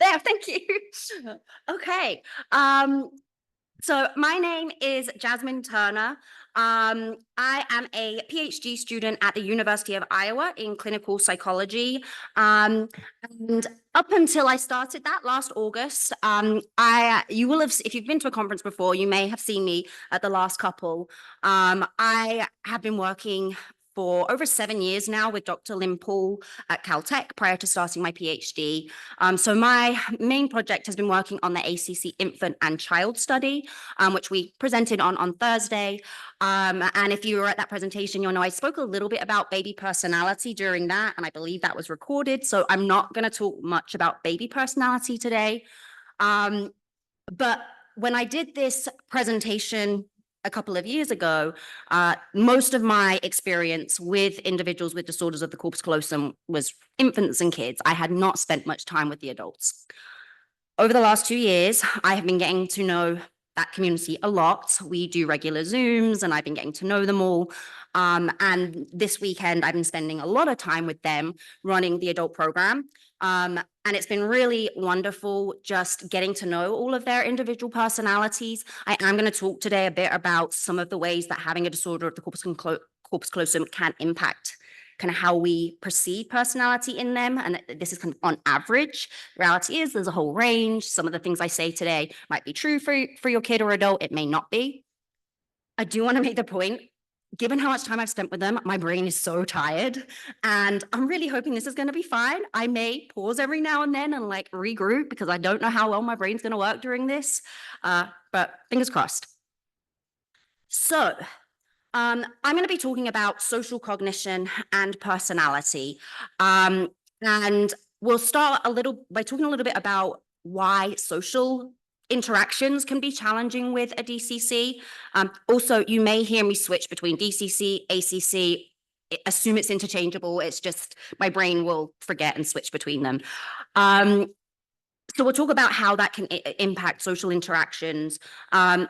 Yeah, thank you. Okay. Um, so my name is Jasmin Turner. I am a PhD student at the University of Iowa in clinical psychology. Um, and up until I started that last August, you will have, if you've been to a conference before, you may have seen me at the last couple. I have been working for over 7 years now with Dr. Lynn Paul at Caltech prior to starting my PhD. So my main project has been working on the ACC infant and child study, which we presented on Thursday. And if you were at that presentation, you'll know I spoke a little bit about baby personality during that, and I believe that was recorded. So I'm not going to talk much about baby personality today. But when I did this presentation a couple of years ago, most of my experience with individuals with disorders of the corpus callosum was infants and kids. I had not spent much time with the adults. Over the last 2 years, I have been getting to know that community a lot. We do regular Zooms and I've been getting to know them all. And this weekend, I've been spending a lot of time with them running the adult program. And it's been really wonderful just getting to know all of their individual personalities. I am going to talk today a bit about some of the ways that having a disorder of the corpus callosum can impact kind of how we perceive personality in them. And this is kind of on average. The reality is there's a whole range. Some of the things I say today might be true for your kid or adult. It may not be. I do want to make the point, given how much time I've spent with them, my brain is so tired and I'm really hoping this is going to be fine. I may pause every now and then and like regroup because I don't know how well my brain's going to work during this, but fingers crossed. So I'm going to be talking about social cognition and personality. And we'll start by talking a little bit about why social interactions can be challenging with a DCC. Also, you may hear me switch between DCC, ACC. Assume it's interchangeable. It's just my brain will forget and switch between them. So we'll talk about how that can impact social interactions, and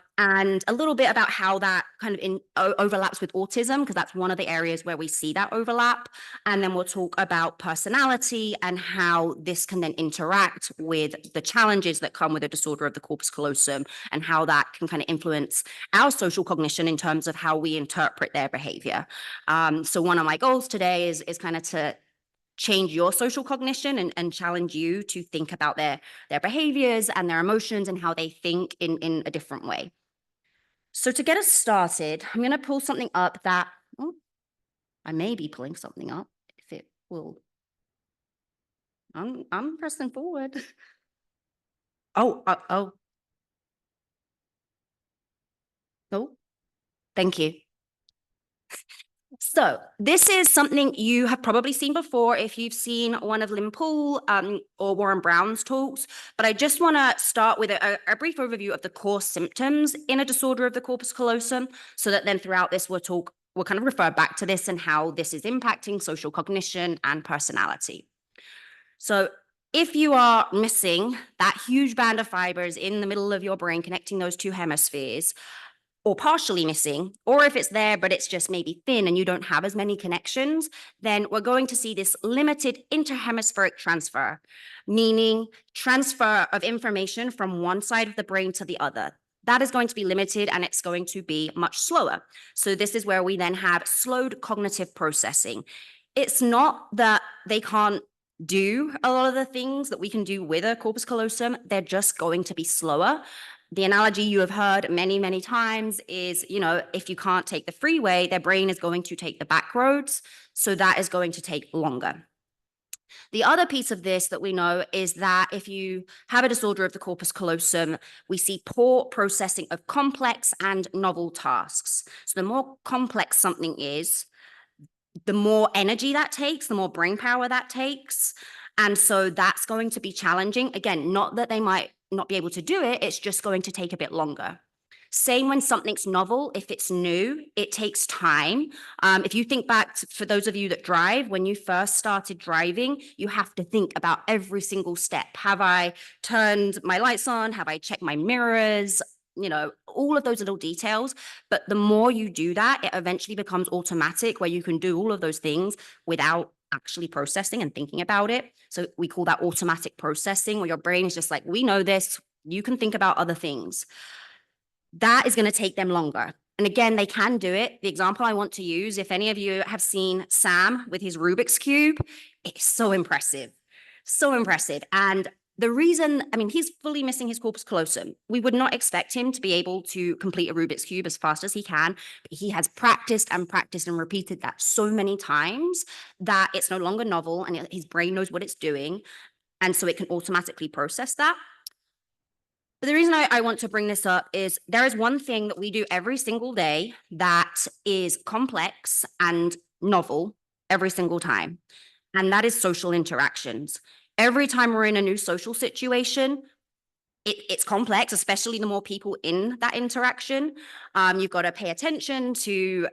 a little bit about how that kind of overlaps with autism, because that's one of the areas where we see that overlap. And then we'll talk about personality and how this can then interact with the challenges that come with a disorder of the corpus callosum and how that can kind of influence our social cognition in terms of how we interpret their behavior. So one of my goals today is kind of to change your social cognition and challenge you to think about their behaviors and their emotions and how they think in a different way. So to get us started, I'm going to pull something up that I may be pulling something up if it will. I'm pressing forward. Oh. Thank you. So this is something you have probably seen before if you've seen one of Lynn Paul or Warren Brown's talks, but I just want to start with a brief overview of the core symptoms in a disorder of the corpus callosum, so that then throughout this we'll kind of refer back to this and how this is impacting social cognition and personality. So if you are missing that huge band of fibers in the middle of your brain connecting those two hemispheres, or partially missing, or if it's there, but it's just maybe thin and you don't have as many connections, then we're going to see this limited interhemispheric transfer, meaning transfer of information from one side of the brain to the other. That is going to be limited and it's going to be much slower. So this is where we then have slowed cognitive processing. It's not that they can't do a lot of the things that we can do with a corpus callosum, they're just going to be slower. The analogy you have heard many, many times is, if you can't take the freeway, their brain is going to take the back roads. So that is going to take longer. The other piece of this that we know is that if you have a disorder of the corpus callosum, we see poor processing of complex and novel tasks. So the more complex something is, the more energy that takes, the more brain power that takes. And so that's going to be challenging. Again, not that they might not be able to do it, it's just going to take a bit longer. Same when something's novel, if it's new, it takes time. If you think back for those of you that drive, when you first started driving, you have to think about every single step. Have I turned my lights on? Have I checked my mirrors? All of those little details. But the more you do that, it eventually becomes automatic where you can do all of those things without actually processing and thinking about it. So we call that automatic processing, where your brain is just like, we know this, you can think about other things. That is going to take them longer. And again, they can do it. The example I want to use, if any of you have seen Sam with his Rubik's Cube, it's so impressive. So impressive. And the reason, I mean, he's fully missing his corpus callosum. We would not expect him to be able to complete a Rubik's Cube as fast as he can. But he has practiced and practiced and repeated that so many times that it's no longer novel and his brain knows what it's doing. And so it can automatically process that. But the reason I want to bring this up is there is one thing that we do every single day that is complex and novel every single time, and that is social interactions. Every time we're in a new social situation, it's complex, especially the more people in that interaction. You've got to pay attention to,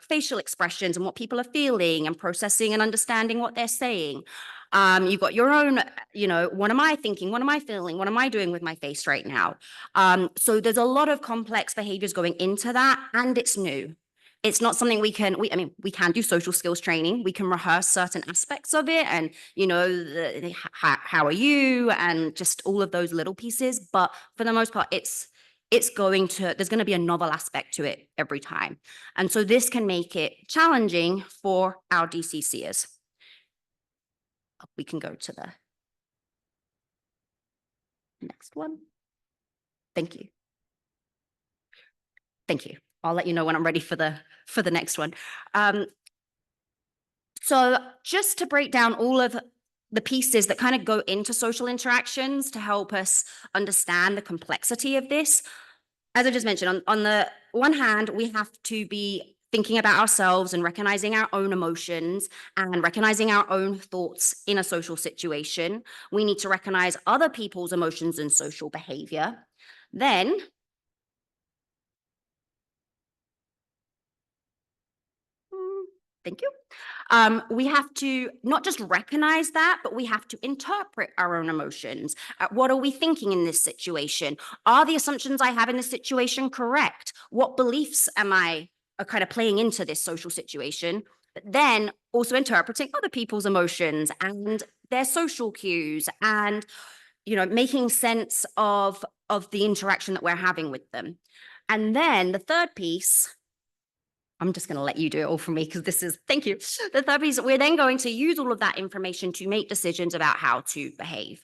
facial expressions and what people are feeling and processing and understanding what they're saying. You've got your own, what am I thinking? What am I feeling? What am I doing with my face right now? So there's a lot of complex behaviors going into that, and it's new. It's not something we can do social skills training. We can rehearse certain aspects of it and, how are you? And just all of those little pieces. But for the most part, there's going to be a novel aspect to it every time. And so this can make it challenging for our DCCers. We can go to the next one. Thank you. Thank you. I'll let you know when I'm ready for the next one. So just to break down all of the pieces that kind of go into social interactions to help us understand the complexity of this, as I just mentioned, on the one hand, we have to be thinking about ourselves and recognizing our own emotions and recognizing our own thoughts in a social situation. We need to recognize other people's emotions and social behavior. Then thank you. We have to not just recognize that, but we have to interpret our own emotions. What are we thinking in this situation? Are the assumptions I have in this situation correct? What beliefs am I kind of playing into this social situation? But then also interpreting other people's emotions and their social cues and, making sense of the interaction that we're having with them. And then the third piece, I'm just going to let you do it all for me because thank you. The third piece, we're then going to use all of that information to make decisions about how to behave.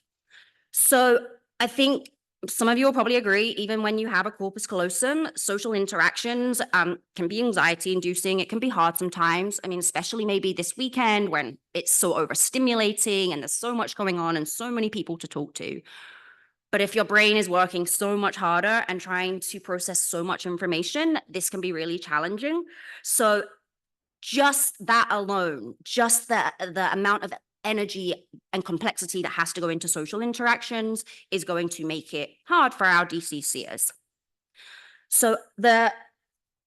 So I think some of you will probably agree, even when you have a corpus callosum, social interactions can be anxiety inducing. It can be hard sometimes. I mean, especially maybe this weekend when it's so overstimulating and there's so much going on and so many people to talk to. But if your brain is working so much harder and trying to process so much information, this can be really challenging. So just that alone, just the amount of energy and complexity that has to go into social interactions is going to make it hard for our DCCers. So the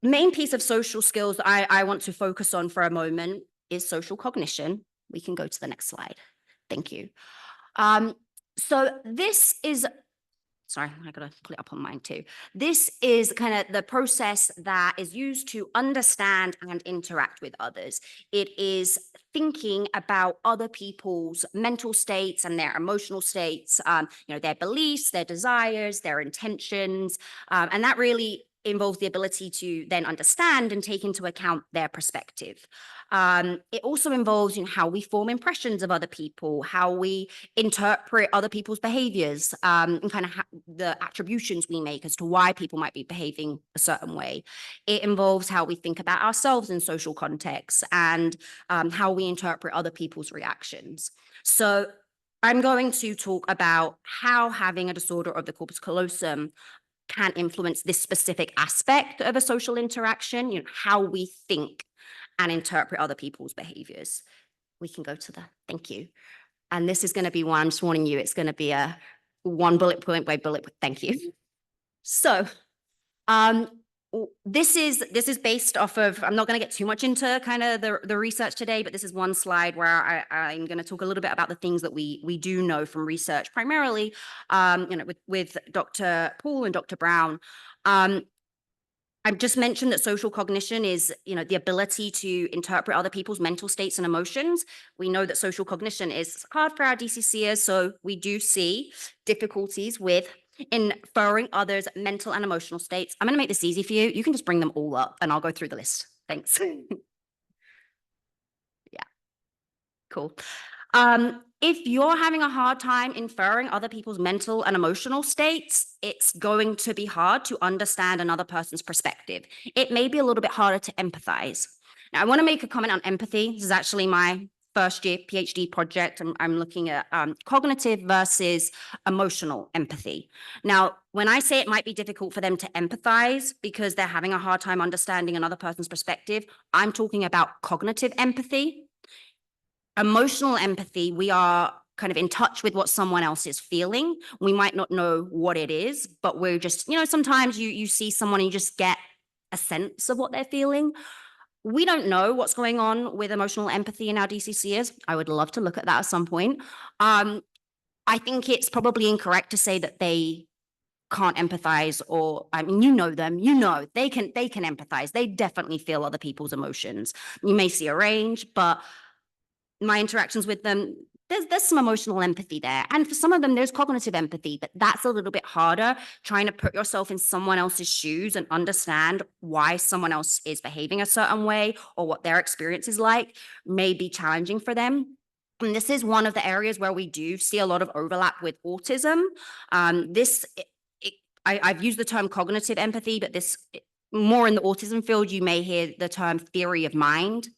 main piece of social skills I want to focus on for a moment is social cognition. We can go to the next slide. Thank you. So this is, sorry, I gotta put it up on mine too. This is kind of the process that is used to understand and interact with others. It is thinking about other people's mental states and their emotional states, their beliefs, their desires, their intentions, and that really involves the ability to then understand and take into account their perspective. It also involves how we form impressions of other people, how we interpret other people's behaviors, and kind of the attributions we make as to why people might be behaving a certain way. It involves how we think about ourselves in social contexts and how we interpret other people's reactions. So I'm going to talk about how having a disorder of the corpus callosum can influence this specific aspect of a social interaction, how we think and interpret other people's behaviors. We can go to thank you. And this is going to be one, I'm just warning you, it's going to be a one bullet point by bullet point. Thank you. So this is based off of, I'm not going to get too much into kind of the research today, but this is one slide where I'm going to talk a little bit about the things that we do know from research, primarily, with Dr. Paul and Dr. Brown. I've just mentioned that social cognition is, the ability to interpret other people's mental states and emotions. We know that social cognition is hard for our DCCers, so we do see difficulties with inferring others' mental and emotional states. I'm going to make this easy for you. You can just bring them all up and I'll go through the list. Thanks. Yeah, cool. If you're having a hard time inferring other people's mental and emotional states, it's going to be hard to understand another person's perspective. It may be a little bit harder to empathize. Now, I want to make a comment on empathy. This is actually my first year PhD project. I'm looking at cognitive versus emotional empathy. Now, when I say it might be difficult for them to empathize because they're having a hard time understanding another person's perspective, I'm talking about cognitive empathy. Emotional empathy, we are kind of in touch with what someone else is feeling. We might not know what it is, but we're just, sometimes you see someone and you just get a sense of what they're feeling. We don't know what's going on with emotional empathy in our DCCers. I would love to look at that at some point. I think it's probably incorrect to say that they can't empathize, or I mean, them, they can empathize. They definitely feel other people's emotions. You may see a range, but my interactions with them, there's some emotional empathy there. And for some of them, there's cognitive empathy, but that's a little bit harder. Trying to put yourself in someone else's shoes and understand why someone else is behaving a certain way or what their experience is like may be challenging for them. And this is one of the areas where we do see a lot of overlap with autism. I've used the term cognitive empathy, but more in the autism field, you may hear the term theory of mind.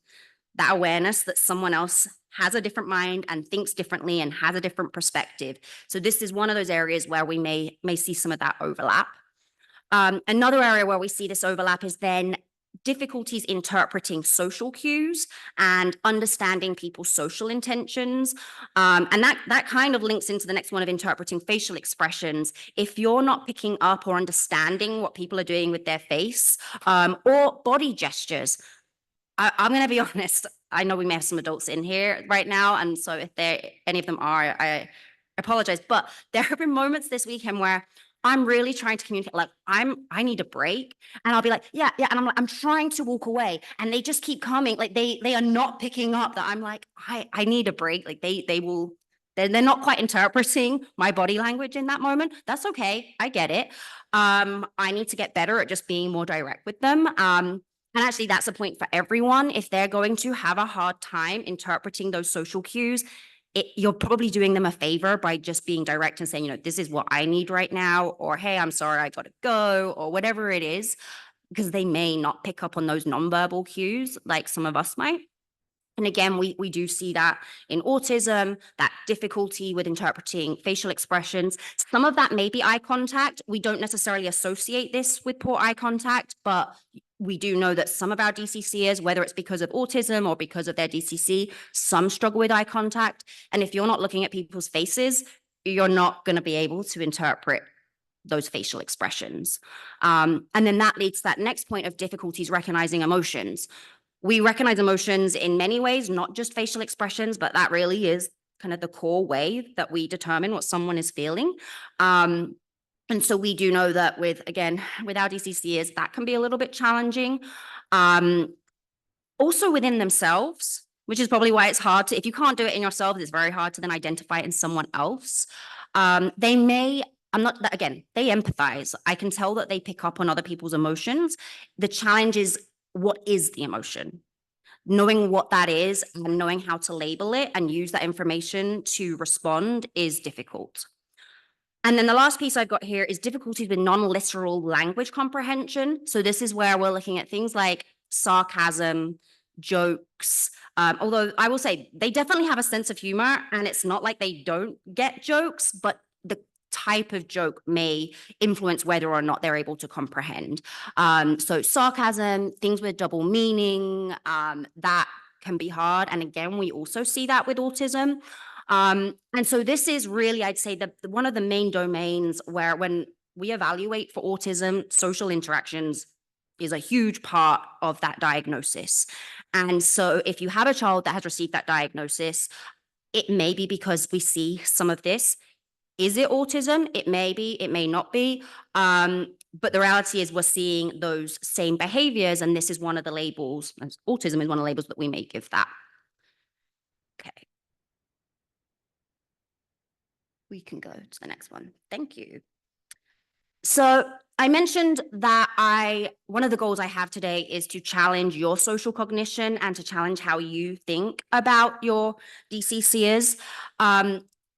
That awareness that someone else has a different mind and thinks differently and has a different perspective. So this is one of those areas where we may see some of that overlap. Another area where we see this overlap is then difficulties interpreting social cues and understanding people's social intentions. And that kind of links into the next one of interpreting facial expressions. If you're not picking up or understanding what people are doing with their face or body gestures, I'm going to be honest. I know we may have some adults in here right now, and so if any of them are, I apologize. But there have been moments this weekend where I'm really trying to communicate, like I need a break, and I'll be like, yeah, and I'm trying to walk away, and they just keep coming, like they are not picking up that I'm like, I need a break. Like they're not quite interpreting my body language in that moment. That's okay. I get it. I need to get better at just being more direct with them. And actually, that's a point for everyone. If they're going to have a hard time interpreting those social cues, you're probably doing them a favor by just being direct and saying, this is what I need right now, or hey, I'm sorry, I got to go, or whatever it is, because they may not pick up on those nonverbal cues like some of us might. And again, we do see that in autism, that difficulty with interpreting facial expressions. Some of that may be eye contact. We don't necessarily associate this with poor eye contact, but we do know that some of our DCCers, whether it's because of autism or because of their DCC, some struggle with eye contact. And if you're not looking at people's faces, you're not going to be able to interpret those facial expressions. And then that leads to that next point of difficulties recognizing emotions. We recognize emotions in many ways, not just facial expressions, but that really is kind of the core way that we determine what someone is feeling. And so we do know that with our DCCs, that can be a little bit challenging. Also within themselves, which is probably why it's hard if you can't do it in yourself, it's very hard to then identify it in someone else. They empathize. I can tell that they pick up on other people's emotions. The challenge is, what is the emotion? Knowing what that is and knowing how to label it and use that information to respond is difficult. And then the last piece I've got here is difficulties with non-literal language comprehension. So this is where we're looking at things like sarcasm, jokes, although I will say they definitely have a sense of humor, and it's not like they don't get jokes, but the type of joke may influence whether or not they're able to comprehend. So sarcasm, things with double meaning, that can be hard. And again, we also see that with autism. And so this is really, I'd say, one of the main domains where when we evaluate for autism, social interactions is a huge part of that diagnosis. And so if you have a child that has received that diagnosis, it may be because we see some of this. Is it autism? It may be, it may not be. But the reality is we're seeing those same behaviors, and this is one of the labels, autism is one of the labels that we may give that. Okay. We can go to the next one. Thank you. So I mentioned that one of the goals I have today is to challenge your social cognition and to challenge how you think about your DCCers.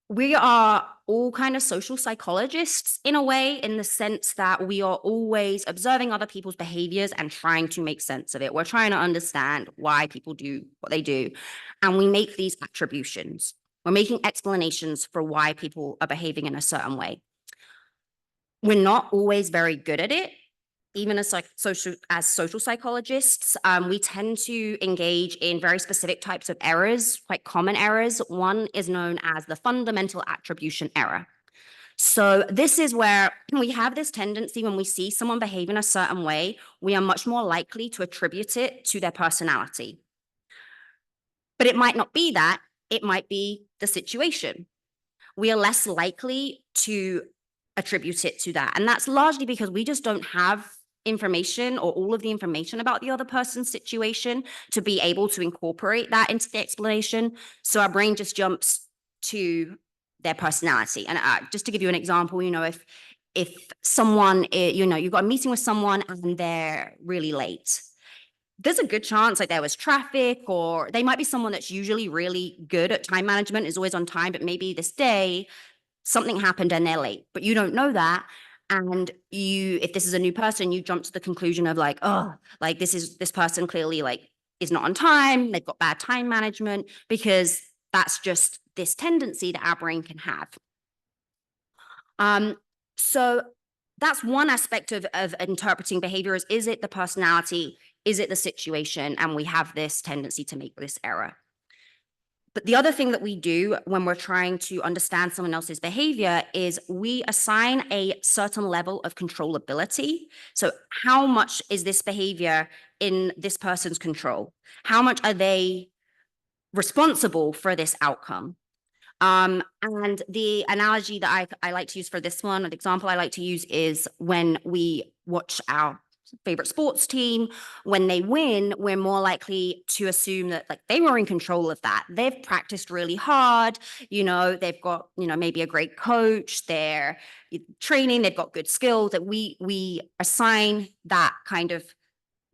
We are all kind of social psychologists in a way, in the sense that we are always observing other people's behaviors and trying to make sense of it. We're trying to understand why people do what they do, and we make these attributions. We're making explanations for why people are behaving in a certain way. We're not always very good at it. Even as social psychologists, we tend to engage in very specific types of errors, quite common errors. One is known as the fundamental attribution error. So this is where we have this tendency, when we see someone behave in a certain way, we are much more likely to attribute it to their personality. But it might not be that, it might be the situation. We are less likely to attribute it to that. And that's largely because we just don't have information or all of the information about the other person's situation to be able to incorporate that into the explanation. So our brain just jumps to their personality. And just to give you an example, if someone, you've got a meeting with someone and they're really late, there's a good chance like there was traffic, or they might be someone that's usually really good at time management, is always on time, but maybe this day something happened and they're late, but you don't know that. And if this is a new person, you jump to the conclusion of like, oh, like this person clearly like is not on time. They've got bad time management, because that's just this tendency that our brain can have. So that's one aspect of interpreting behavior is it the personality? Is it the situation? And we have this tendency to make this error. But the other thing that we do when we're trying to understand someone else's behavior is we assign a certain level of controllability. So how much is this behavior in this person's control? How much are they responsible for this outcome? And the analogy that I like to use for this one, or the example I like to use, is when we watch our favorite sports team, when they win, we're more likely to assume that like they were in control of that. They've practiced really hard, they've got, maybe a great coach, they're training, they've got good skills, that we assign that kind of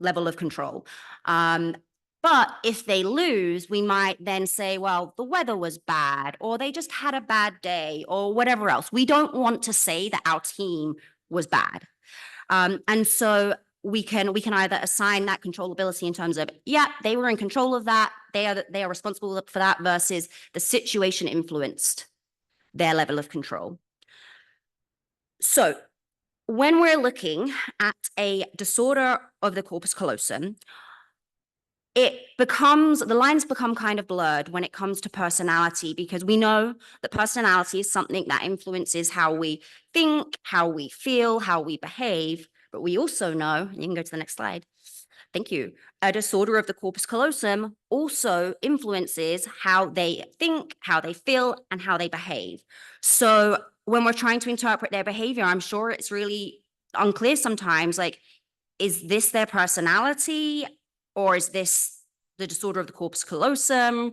level of control. But if they lose, we might then say, well, the weather was bad, or they just had a bad day, or whatever else. We don't want to say that our team was bad. And so we can either assign that controllability in terms of, yeah, they were in control of that, they are responsible for that, versus the situation influenced their level of control. So when we're looking at a disorder of the corpus callosum, the lines become kind of blurred when it comes to personality, because we know that personality is something that influences how we think, how we feel, how we behave. But we also know, you can go to the next slide. Thank you. A disorder of the corpus callosum also influences how they think, how they feel, and how they behave. So when we're trying to interpret their behavior, I'm sure it's really unclear sometimes, like, is this their personality? Or is this the disorder of the corpus callosum?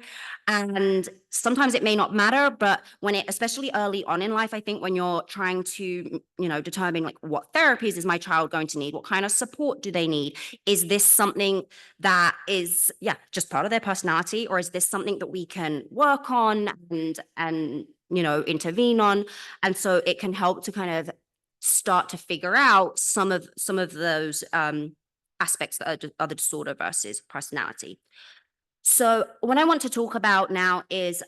And sometimes it may not matter, but especially early on in life, I think when you're trying to, determine like what therapies is my child going to need? What kind of support do they need? Is this something that is, just part of their personality? Or is this something that we can work on and intervene on? And so it can help to kind of start to figure out some of those aspects that are the disorder versus personality. So what I want to talk about now is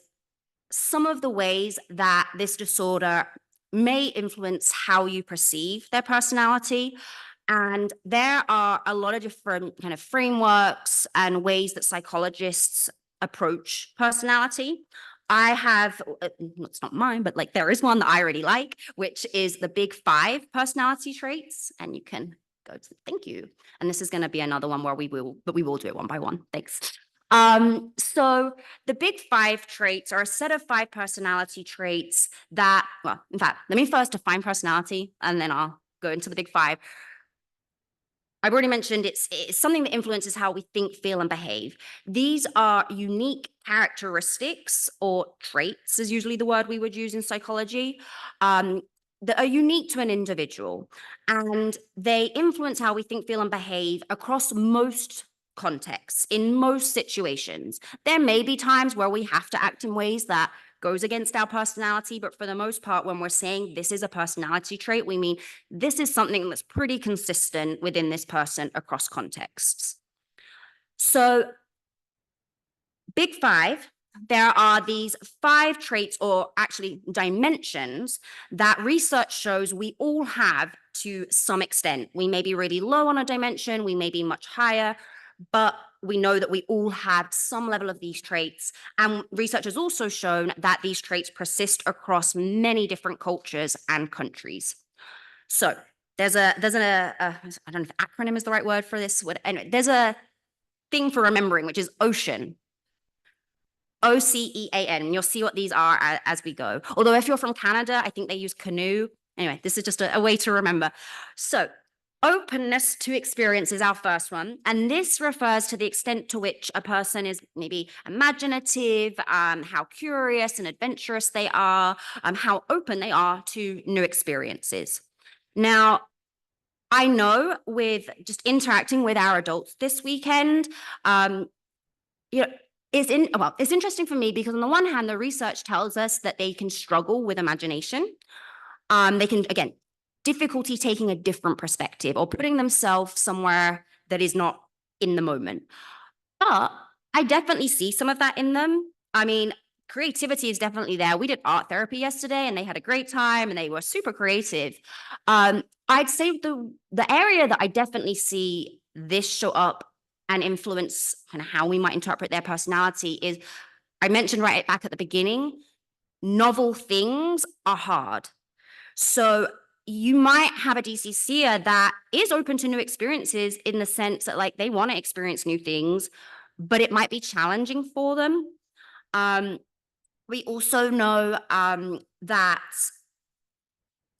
some of the ways that this disorder may influence how you perceive their personality. And there are a lot of different kind of frameworks and ways that psychologists approach personality. I have, it's not mine, but like there is one that I really like, which is the Big 5 personality traits. And you can go to, thank you. And this is going to be another one where we will do it one by one. Thanks. So the Big 5 traits are a set of 5 personality traits that, well, in fact, let me first define personality and then I'll go into the big five. I've already mentioned it's something that influences how we think, feel, and behave. These are unique characteristics or traits, is usually the word we would use in psychology, that are unique to an individual. And they influence how we think, feel, and behave across most contexts, in most situations. There may be times where we have to act in ways that goes against our personality, but for the most part, when we're saying this is a personality trait, we mean this is something that's pretty consistent within this person across contexts. So, big five, there are these 5 traits, or actually dimensions, that research shows we all have to some extent. We may be really low on a dimension, we may be much higher, but we know that we all have some level of these traits. And research has also shown that these traits persist across many different cultures and countries. So there's I don't know if acronym is the right word for this. Anyway, there's a thing for remembering, which is OCEAN. OCEAN. You'll see what these are as we go. Although if you're from Canada, I think they use canoe. Anyway, this is just a way to remember. So openness to experience is our first one. And this refers to the extent to which a person is maybe imaginative, how curious and adventurous they are, how open they are to new experiences. Now, I know with just interacting with our adults this weekend, it's interesting for me because on the one hand, the research tells us that they can struggle with imagination. They can, again, difficulty taking a different perspective or putting themselves somewhere that is not in the moment. But I definitely see some of that in them. I mean, creativity is definitely there. We did art therapy yesterday and they had a great time and they were super creative. I'd say the area that I definitely see this show up and influence kind of how we might interpret their personality is, I mentioned right back at the beginning, novel things are hard. So you might have a DCCer that is open to new experiences in the sense that like they want to experience new things, but it might be challenging for them. We also know that,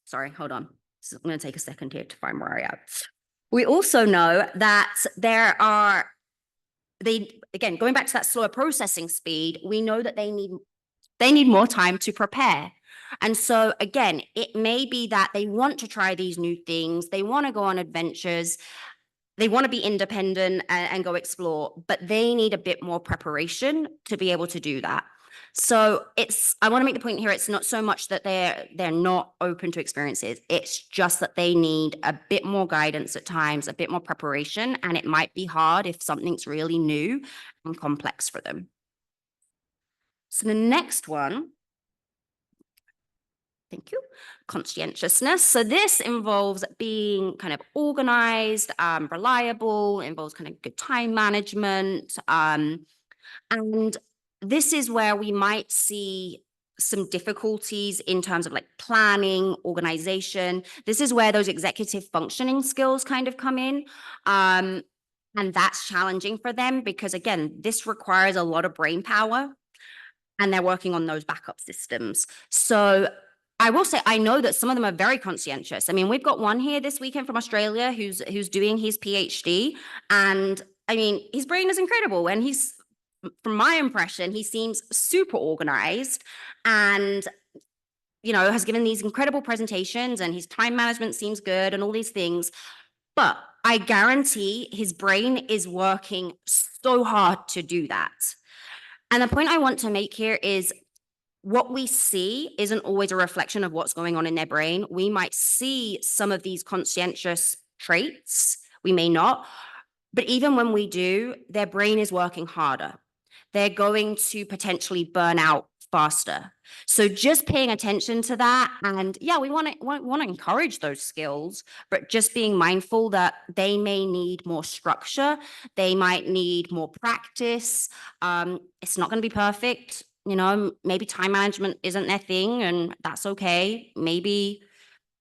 sorry, hold on. I'm going to take a second here to find where I am. We also know that again, going back to that slower processing speed, we know that they need more time to prepare. And so again, it may be that they want to try these new things, they want to go on adventures, they want to be independent and go explore, but they need a bit more preparation to be able to do that. So I want to make the point here, it's not so much that they're not open to experiences, it's just that they need a bit more guidance at times, a bit more preparation, and it might be hard if something's really new and complex for them. So the next one, thank you, conscientiousness. So this involves being kind of organized, reliable, involves kind of good time management, and this is where we might see some difficulties in terms of like planning, organization. This is where those executive functioning skills kind of come in. And that's challenging for them because, again, this requires a lot of brain power and they're working on those backup systems. So I will say, I know that some of them are very conscientious. I mean, we've got one here this weekend from Australia who's doing his PhD. And I mean, his brain is incredible. And from my impression, he seems super organized and, has given these incredible presentations and his time management seems good and all these things. But I guarantee his brain is working so hard to do that. And the point I want to make here is what we see isn't always a reflection of what's going on in their brain. We might see some of these conscientious traits, we may not, but even when we do, their brain is working harder. They're going to potentially burn out faster. So just paying attention to that, and yeah, we want to encourage those skills, but just being mindful that they may need more structure, they might need more practice. It's not going to be perfect. Maybe time management isn't their thing, and that's okay. Maybe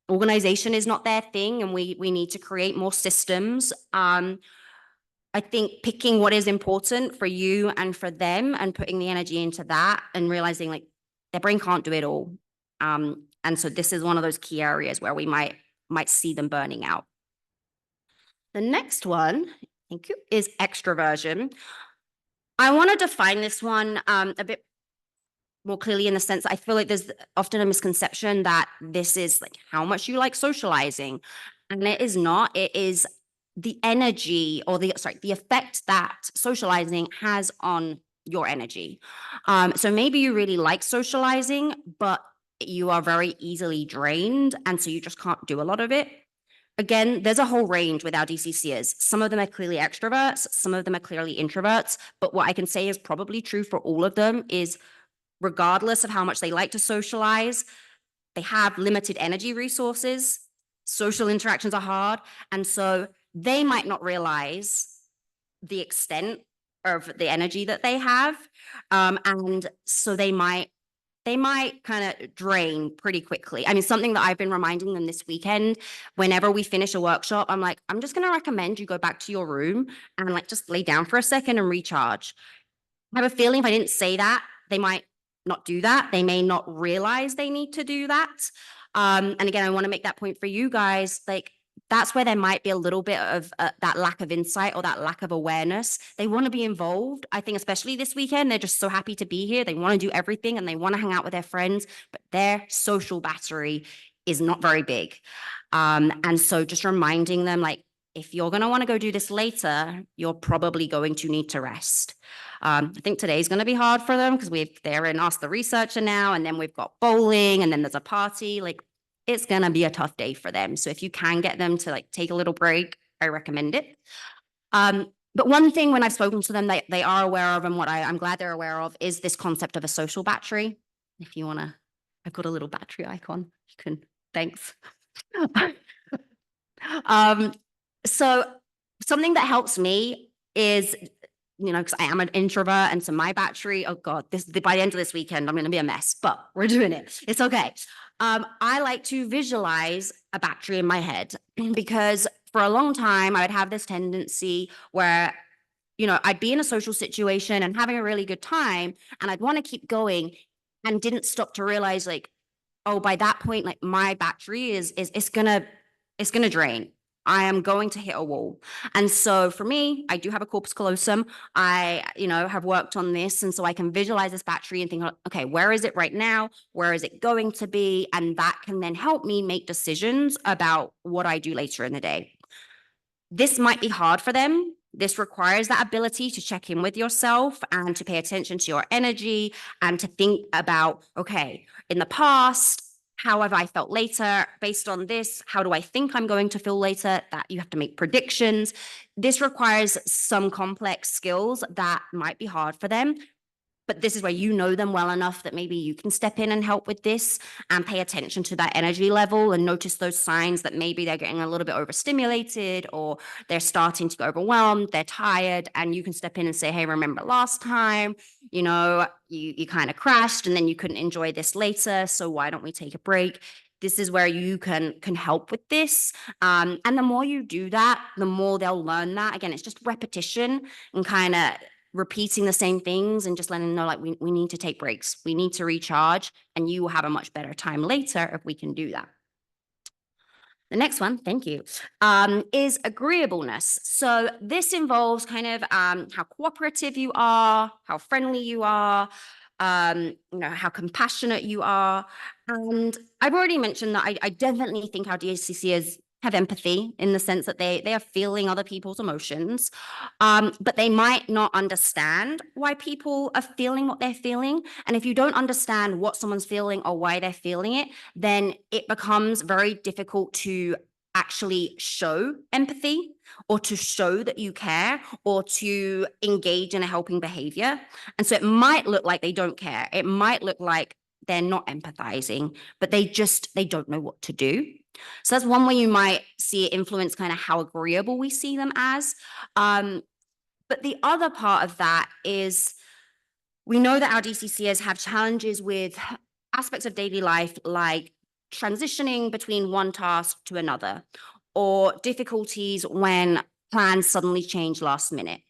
organization is not their thing, and we need to create more systems. I think picking what is important for you and for them and putting the energy into that and realizing like their brain can't do it all. And so this is one of those key areas where we might might see them burning out. The next one, thank you, is extroversion. I want to define this one a bit more clearly in the sense I feel like there's often a misconception that this is like how much you like socializing. And it is not. It is the energy or the effect that socializing has on your energy. So maybe you really like socializing, but you are very easily drained. And so you just can't do a lot of it. Again, there's a whole range with our DCCers. Some of them are clearly extroverts, some of them are clearly introverts. But what I can say is probably true for all of them is regardless of how much they like to socialize, they have limited energy resources. Social interactions are hard. And so they might not realize the extent of the energy that they have. And so they might kind of drain pretty quickly. I mean, something that I've been reminding them this weekend, whenever we finish a workshop, I'm like, I'm just going to recommend you go back to your room and like just lay down for a second and recharge. I have a feeling if I didn't say that, they might not do that. They may not realize they need to do that. And again, I want to make that point for you guys. Like, that's where there might be a little bit of that lack of insight or that lack of awareness. They want to be involved. I think especially this weekend, they're just so happy to be here. They want to do everything and they want to hang out with their friends, but their social battery is not very big. And so just reminding them, like, if you're going to want to go do this later, you're probably going to need to rest. I think today's going to be hard for them because they're in Ask the Researcher now, and then we've got bowling, and then there's a party. Like, it's going to be a tough day for them. So if you can get them to like take a little break, I recommend it. But one thing when I've spoken to them, they are aware of, and what I'm glad they're aware of, is this concept of a social battery. If you want to, I've got a little battery icon. You can, thanks. So something that helps me is, you know, because I am an introvert, and so my battery, oh God, by the end of this weekend, I'm going to be a mess, but we're doing it. It's okay. I like to visualize a battery in my head because for a long time, I would have this tendency where, you know, I'd be in a social situation and having a really good time, and I'd want to keep going and didn't stop to realize, like, oh, by that point, like my battery is it's gonna drain. I am going to hit a wall. And so for me, I do have a corpus callosum. I, you know, have worked on this. And so I can visualize this battery and think, okay, where is it right now? Where is it going to be? And that can then help me make decisions about what I do later in the day. This might be hard for them. This requires that ability to check in with yourself and to pay attention to your energy and to think about, okay, in the past, how have I felt later? Based on this, how do I think I'm going to feel later? That you have to make predictions. This requires some complex skills that might be hard for them. But this is where you know them well enough that maybe you can step in and help with this and pay attention to that energy level and notice those signs that maybe they're getting a little bit overstimulated or they're starting to get overwhelmed, they're tired, and you can step in and say, hey, remember last time, you know, you kind of crashed and then you couldn't enjoy this later, so why don't we take a break? This is where you can help with this. And the more you do that, the more they'll learn that. Again, it's just repetition and kind of repeating the same things and just letting them know, like, we need to take breaks. We need to recharge, and you will have a much better time later if we can do that. The next one, thank you, is agreeableness. So this involves kind of how cooperative you are, how friendly you are, you know, how compassionate you are. And I've already mentioned that I definitely think our DCCers have empathy in the sense that they are feeling other people's emotions, but they might not understand why people are feeling what they're feeling. And if you don't understand what someone's feeling or why they're feeling it, then it becomes very difficult to actually show empathy or to show that you care or to engage in a helping behavior. And so it might look like they don't care. It might look like they're not empathizing, but they don't know what to do. So that's one way you might see it influence kind of how agreeable we see them as. But the other part of that is we know that our DCCs have challenges with aspects of daily life, like transitioning between one task to another, or difficulties when plans suddenly change last minute.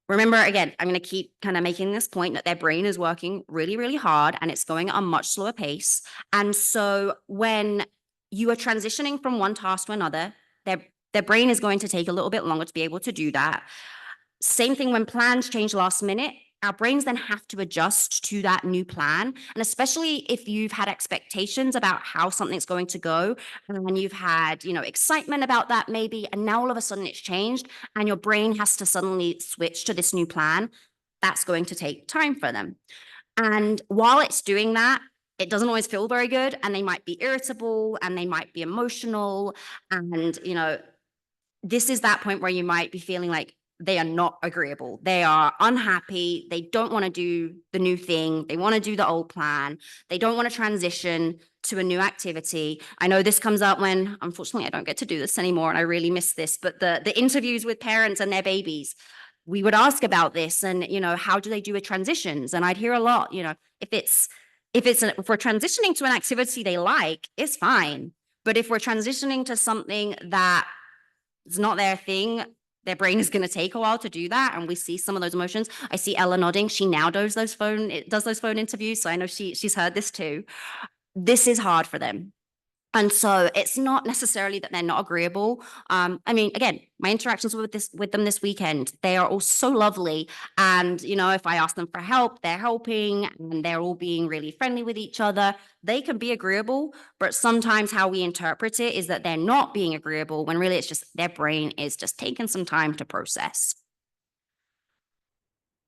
Remember, again, I'm going to keep kind of making this point that their brain is working really, really hard and it's going at a much slower pace. And so when you are transitioning from one task to another. Their brain is going to take a little bit longer to be able to do that. Same thing when plans change last minute. Our brains then have to adjust to that new plan. And especially if you've had expectations about how something's going to go, and you've had, excitement about that maybe, and now all of a sudden it's changed, and your brain has to suddenly switch to this new plan, that's going to take time for them. And while it's doing that, it doesn't always feel very good, and they might be irritable, and they might be emotional. And, this is that point where you might be feeling like they are not agreeable. They are unhappy. They don't want to do the new thing. They want to do the old plan. They don't want to transition to a new activity. I know this comes up when, unfortunately, I don't get to do this anymore, and I really miss this, but the interviews with parents and their babies, we would ask about this, and, how do they do with transitions? And I'd hear a lot, if we're transitioning to an activity they like, it's fine. But if we're transitioning to something that is not their thing, their brain is going to take a while to do that. And we see some of those emotions. I see Ella nodding. She now does those phone interviews. So I know she's heard this too. This is hard for them. And so it's not necessarily that they're not agreeable. Again, my interactions with them this weekend, they are all so lovely. And, if I ask them for help, they're helping, and they're all being really friendly with each other. They can be agreeable, but sometimes how we interpret it is that they're not being agreeable, when really it's just their brain is just taking some time to process.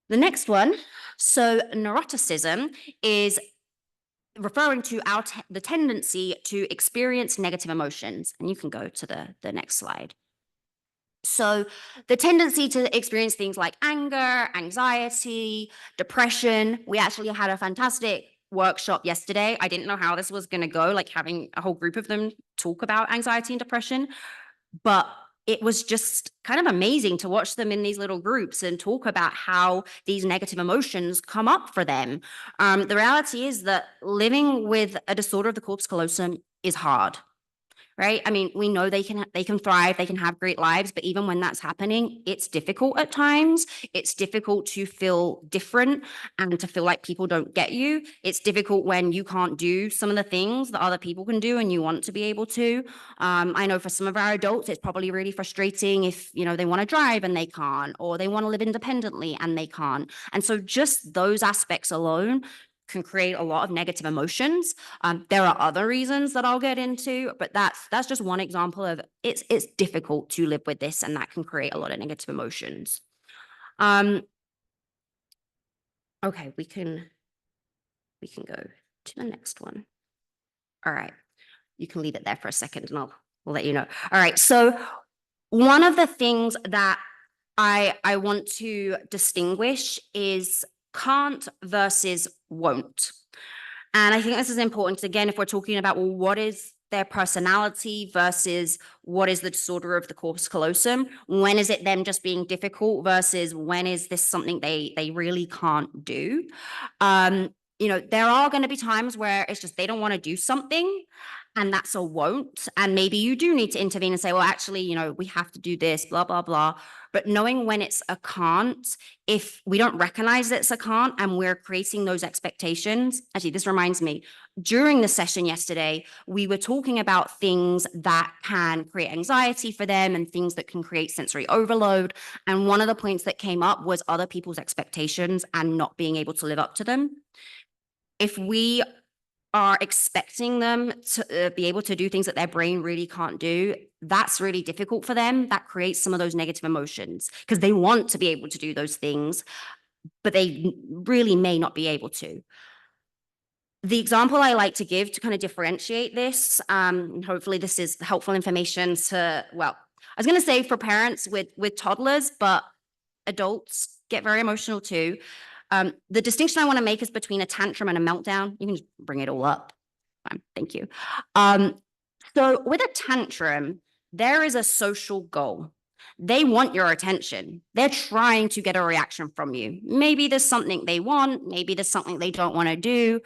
The next one, so neuroticism, is referring to the tendency to experience negative emotions. And you can go to the next slide. So the tendency to experience things like anger, anxiety, depression. We actually had a fantastic workshop yesterday. I didn't know how this was going to go, like having a whole group of them talk about anxiety and depression. But it was just kind of amazing to watch them in these little groups and talk about how these negative emotions come up for them. The reality is that living with a disorder of the corpus callosum is hard, right? We know they can thrive, they can have great lives, but even when that's happening, it's difficult at times. It's difficult to feel different and to feel like people don't get you. It's difficult when you can't do some of the things that other people can do and you want to be able to. I know for some of our adults, it's probably really frustrating if, they want to drive and they can't, or they want to live independently and they can't. And so just those aspects alone can create a lot of negative emotions. There are other reasons that I'll get into, but that's just one example of it's difficult to live with this, and that can create a lot of negative emotions. Okay, we can go to the next one. All right, you can leave it there for a second, and I'll let you know. All right, so one of the things that I want to distinguish is can't versus won't. And I think this is important, again, if we're talking about, well, what is their personality versus what is the disorder of the corpus callosum? When is it them just being difficult versus when is this something they really can't do? There are going to be times where it's just they don't want to do something, and that's a won't. And maybe you do need to intervene and say, well, actually, we have to do this, blah, blah, blah. But knowing when it's a can't, if we don't recognize it's a can't and we're creating those expectations, actually, this reminds me, during the session yesterday, we were talking about things that can create anxiety for them and things that can create sensory overload. And one of the points that came up was other people's expectations and not being able to live up to them. If we are expecting them to be able to do things that their brain really can't do, that's really difficult for them. That creates some of those negative emotions because they want to be able to do those things, but they really may not be able to. The example I like to give to kind of differentiate this, hopefully this is helpful information to, well, I was going to say for parents with toddlers, but adults get very emotional too. The distinction I want to make is between a tantrum and a meltdown. You can just bring it all up. Thank you. So with a tantrum, there is a social goal. They want your attention. They're trying to get a reaction from you. Maybe there's something they want. Maybe there's something they don't want to do,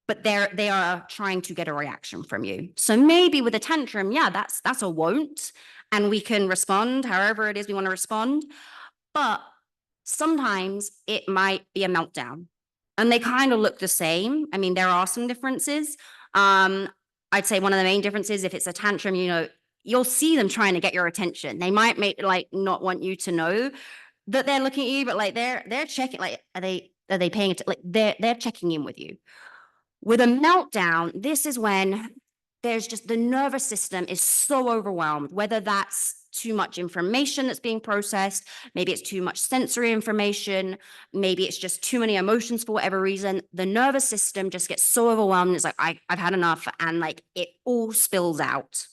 but they are trying to get a reaction from you. So maybe with a tantrum, yeah, that's a won't, and we can respond however it is we want to respond. But sometimes it might be a meltdown, and they kind of look the same. There are some differences. I'd say one of the main differences, if it's a tantrum, you'll see them trying to get your attention. They might not want you to know that they're looking at you, but they're checking, are they paying attention? They're checking in with you. With a meltdown, this is when there's just the nervous system is so overwhelmed, whether that's too much information that's being processed, maybe it's too much sensory information, maybe it's just too many emotions for whatever reason. The nervous system just gets so overwhelmed. It's like, I've had enough, and it all spills out.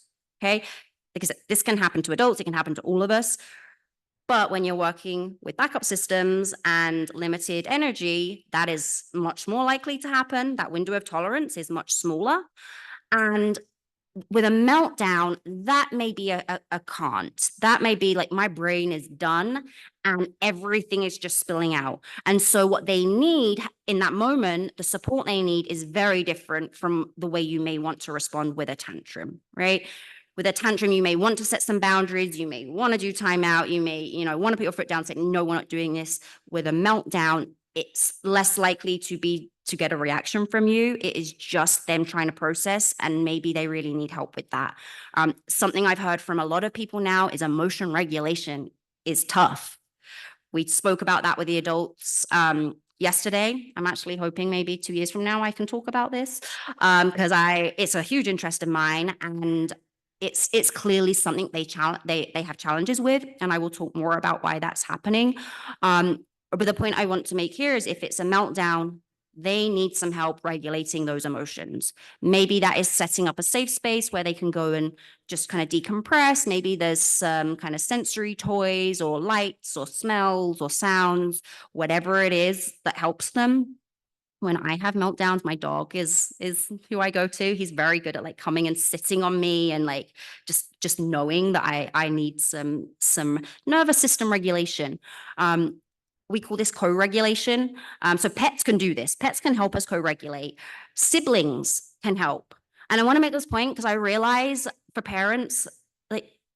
Okay. Because this can happen to adults, it can happen to all of us. But when you're working with backup systems and limited energy, that is much more likely to happen. That window of tolerance is much smaller. And with a meltdown, that may be a can't. That may be like, my brain is done and everything is just spilling out. And so what they need in that moment, the support they need, is very different from the way you may want to respond with a tantrum, right? With a tantrum, you may want to set some boundaries. You may want to do timeout. You may, want to put your foot down, say, no, we're not doing this. With a meltdown, it's less likely to get a reaction from you. It is just them trying to process, and maybe they really need help with that. Something I've heard from a lot of people now is emotion regulation is tough. We spoke about that with the adults yesterday. I'm actually hoping maybe 2 years from now I can talk about this because it's a huge interest of mine, and it's clearly something they have challenges with, and I will talk more about why that's happening. But the point I want to make here is, if it's a meltdown, they need some help regulating those emotions. Maybe that is setting up a safe space where they can go and just kind of decompress. Maybe there's some kind of sensory toys or lights or smells or sounds, whatever it is that helps them. When I have meltdowns, my dog is who I go to. He's very good at coming and sitting on me and just knowing that I need some nervous system regulation. We call this co-regulation. So pets can do this. Pets can help us co-regulate. Siblings can help. And I want to make this point because I realize for parents,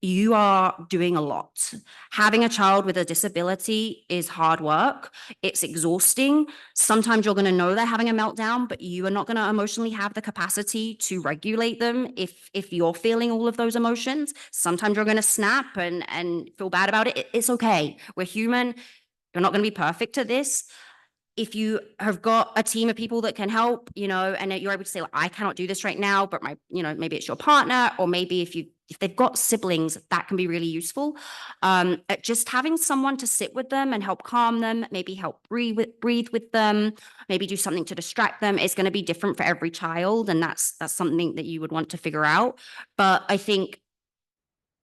you are doing a lot. Having a child with a disability is hard work. It's exhausting. Sometimes you're going to know they're having a meltdown, but you are not going to emotionally have the capacity to regulate them if you're feeling all of those emotions. Sometimes you're going to snap and feel bad about it. It's okay. We're human. You're not going to be perfect at this. If you have got a team of people that can help, and you're able to say, I cannot do this right now, but maybe it's your partner, or maybe if they've got siblings, that can be really useful. Just having someone to sit with them and help calm them, maybe help breathe with them, maybe do something to distract them. It's going to be different for every child, and that's something that you would want to figure out. But I think,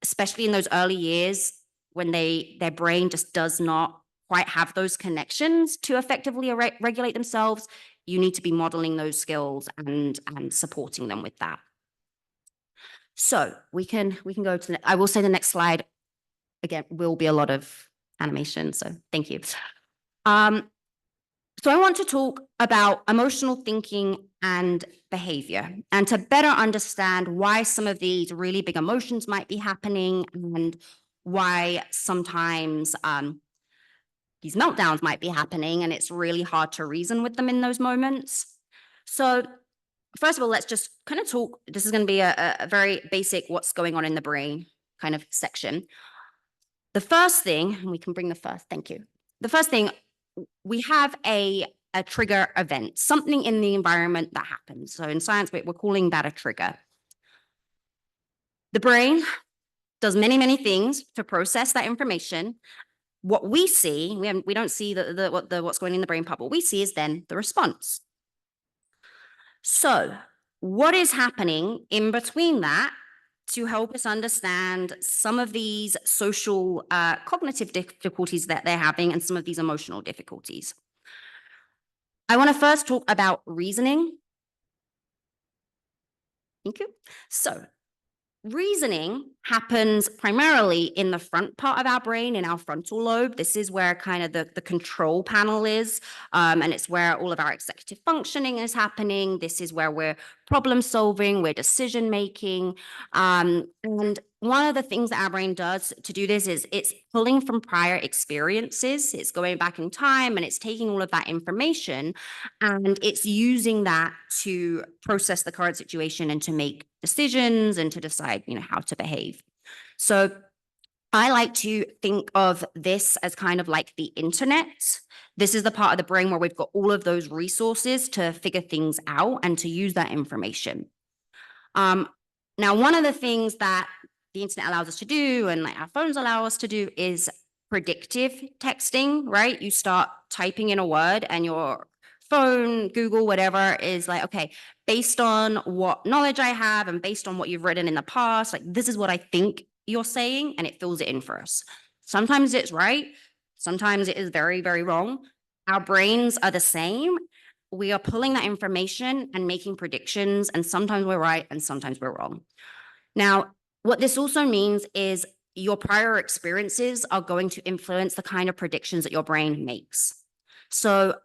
especially in those early years, when their brain just does not quite have those connections to effectively regulate themselves, you need to be modeling those skills and supporting them with that. So we can go to, I will say the next slide, again, will be a lot of animation, so thank you. So I want to talk about emotional thinking and behavior, and to better understand why some of these really big emotions might be happening, and why sometimes these meltdowns might be happening, and it's really hard to reason with them in those moments. So first of all, let's just kind of talk. This is going to be a very basic what's going on in the brain kind of section. The first thing, and we can bring the first, thank you. The first thing, we have a trigger event, something in the environment that happens. So in science, we're calling that a trigger. The brain does many, many things to process that information. What we see, we don't see what's going on in the brain part. What we see is then the response. So what is happening in between that to help us understand some of these social cognitive difficulties that they're having, and some of these emotional difficulties? I want to first talk about reasoning. Thank you. So reasoning happens primarily in the front part of our brain, in our frontal lobe. This is where kind of the control panel is, and it's where all of our executive functioning is happening. This is where we're problem solving, we're decision making. And when one of the things that our brain does to do this is it's pulling from prior experiences. It's going back in time and it's taking all of that information and it's using that to process the current situation and to make decisions and to decide, how to behave. So I like to think of this as kind of like the internet. This is the part of the brain where we've got all of those resources to figure things out and to use that information. Now, one of the things that the internet allows us to do and like our phones allow us to do is predictive texting, right? You start typing in a word and your phone, Google, whatever is like, okay, based on what knowledge I have and based on what you've written in the past, like this is what I think you're saying, and it fills it in for us. Sometimes it's right. Sometimes it is very, very wrong. Our brains are the same. We are pulling that information and making predictions, and sometimes we're right and sometimes we're wrong. Now, what this also means is your prior experiences are going to influence the kind of predictions that your brain makes. So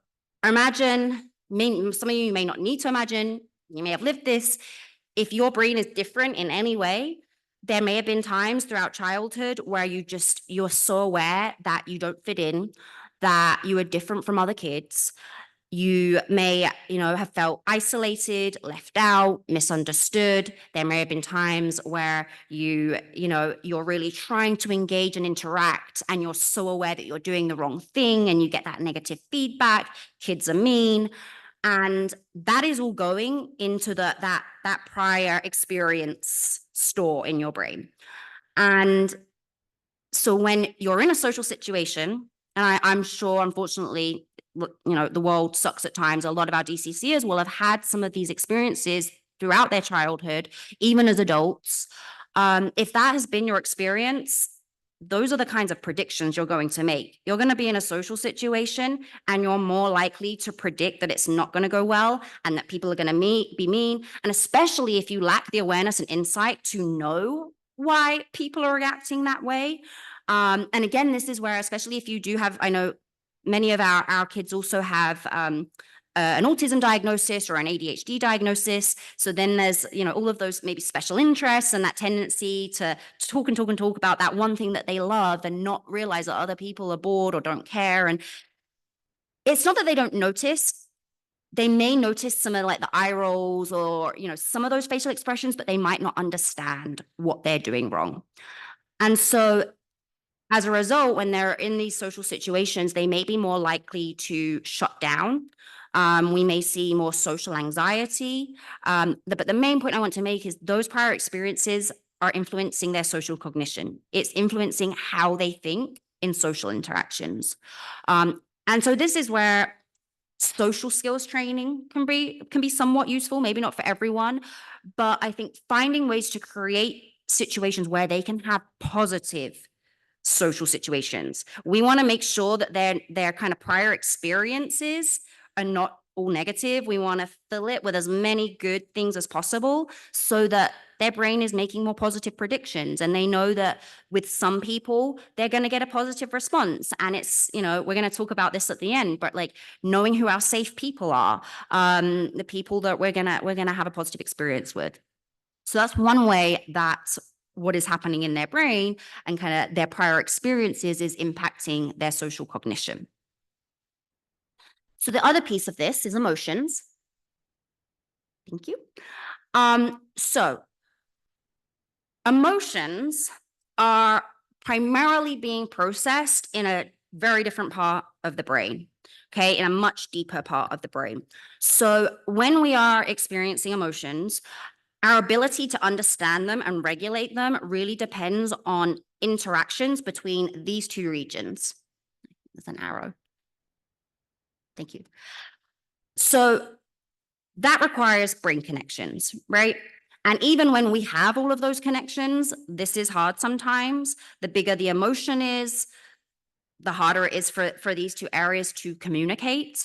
imagine, some of you may not need to imagine, you may have lived this. If your brain is different in any way, there may have been times throughout childhood where you're so aware that you don't fit in, that you are different from other kids. You may, have felt isolated, left out, misunderstood. There may have been times where you're really trying to engage and interact and you're so aware that you're doing the wrong thing and you get that negative feedback. Kids are mean. And that is all going into that prior experience store in your brain. And so when you're in a social situation, and I'm sure, unfortunately, the world sucks at times. A lot of our DCCers will have had some of these experiences throughout their childhood, even as adults. If that has been your experience, those are the kinds of predictions you're going to make. You're going to be in a social situation and you're more likely to predict that it's not going to go well and that people are going to be mean. And especially if you lack the awareness and insight to know why people are reacting that way. And again, this is where, especially if you do have, I know many of our kids also have an autism diagnosis or an ADHD diagnosis. So then there's, all of those maybe special interests and that tendency to talk and talk and talk about that one thing that they love and not realize that other people are bored or don't care. And it's not that they don't notice. They may notice some of like the eye rolls or, some of those facial expressions, but they might not understand what they're doing wrong. And so as a result, when they're in these social situations, they may be more likely to shut down. We may see more social anxiety. But the main point I want to make is those prior experiences are influencing their social cognition. It's influencing how they think in social interactions. And so this is where social skills training can be somewhat useful, maybe not for everyone, but I think finding ways to create situations where they can have positive social situations. We want to make sure that their kind of prior experiences are not all negative. We want to fill it with as many good things as possible so that their brain is making more positive predictions. And they know that with some people, they're going to get a positive response. And it's, we're going to talk about this at the end, but like knowing who our safe people are, the people that we're going to have a positive experience with. So that's one way that what is happening in their brain and kind of their prior experiences is impacting their social cognition. So the other piece of this is emotions. Thank you. So emotions are primarily being processed in a very different part of the brain, okay, in a much deeper part of the brain. So when we are experiencing emotions, our ability to understand them and regulate them really depends on interactions between these two regions. There's an arrow. Thank you. So that requires brain connections, right? And even when we have all of those connections, this is hard sometimes. The bigger the emotion is, the harder it is for these two areas to communicate.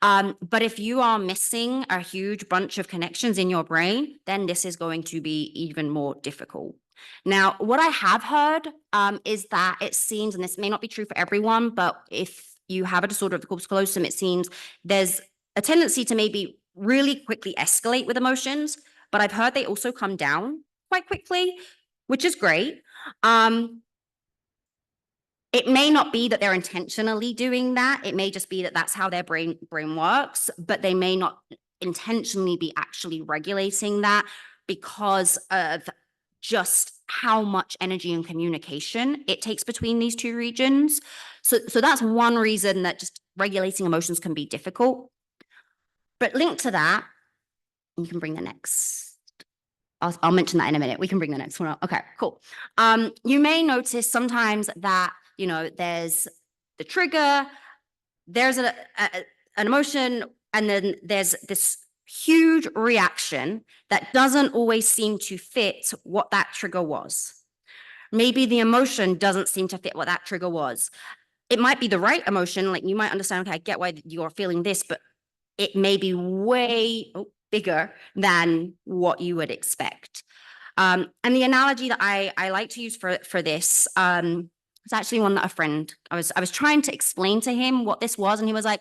But if you are missing a huge bunch of connections in your brain, then this is going to be even more difficult. Now, what I have heard is that it seems, and this may not be true for everyone, but if you have a disorder of the corpus callosum, it seems there's a tendency to maybe really quickly escalate with emotions, but I've heard they also come down quite quickly. which is great. It may not be that they're intentionally doing that. It may just be that that's how their brain works, but they may not intentionally be actually regulating that because of just how much energy and communication it takes between these two regions. So that's one reason that just regulating emotions can be difficult. But linked to that, you can bring the next. I'll mention that in a minute. We can bring the next one up. Okay, cool. You may notice sometimes that, there's the trigger, there's an emotion, and then there's this huge reaction that doesn't always seem to fit what that trigger was. Maybe the emotion doesn't seem to fit what that trigger was. It might be the right emotion, like you might understand, okay, I get why you're feeling this, but it may be way bigger than what you would expect. And the analogy that I like to use for this is actually one that a friend, I was trying to explain to him what this was, and he was like,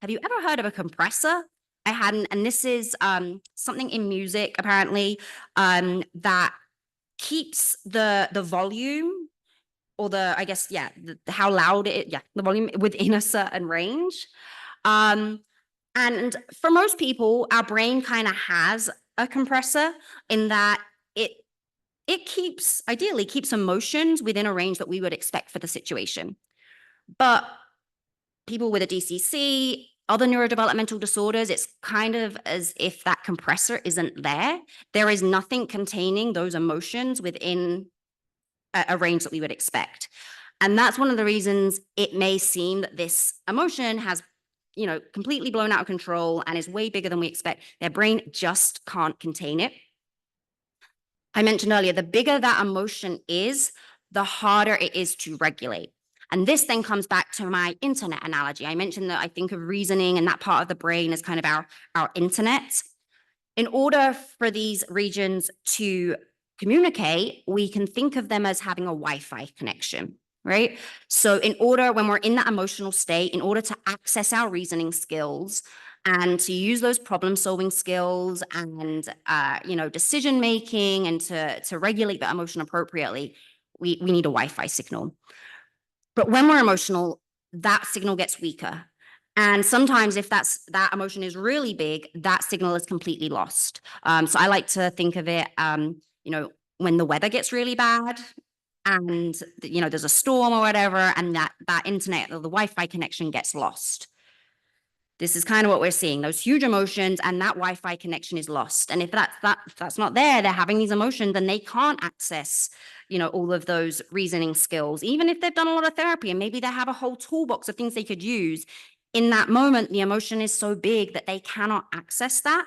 have you ever heard of a compressor? I hadn't, and this is something in music apparently that keeps the volume or I guess, how loud the volume within a certain range. And for most people, our brain kind of has a compressor in that it ideally keeps emotions within a range that we would expect for the situation. But people with a DCC, other neurodevelopmental disorders, it's kind of as if that compressor isn't there. There is nothing containing those emotions within a range that we would expect. And that's one of the reasons it may seem that this emotion has, completely blown out of control and is way bigger than we expect. Their brain just can't contain it. I mentioned earlier, the bigger that emotion is, the harder it is to regulate. And this then comes back to my internet analogy. I mentioned that I think of reasoning and that part of the brain as kind of our internet. In order for these regions to communicate, we can think of them as having a Wi-Fi connection, right? So when we're in that emotional state, in order to access our reasoning skills and to use those problem-solving skills and, decision-making and to regulate that emotion appropriately, we need a Wi-Fi signal. But when we're emotional, that signal gets weaker. And sometimes if that emotion is really big, that signal is completely lost. So I like to think of it, when the weather gets really bad and, there's a storm or whatever, and that internet or the Wi-Fi connection gets lost. This is kind of what we're seeing, those huge emotions, and that Wi-Fi connection is lost. And if that's not there, they're having these emotions and they can't access, all of those reasoning skills, even if they've done a lot of therapy and maybe they have a whole toolbox of things they could use. In that moment, the emotion is so big that they cannot access that.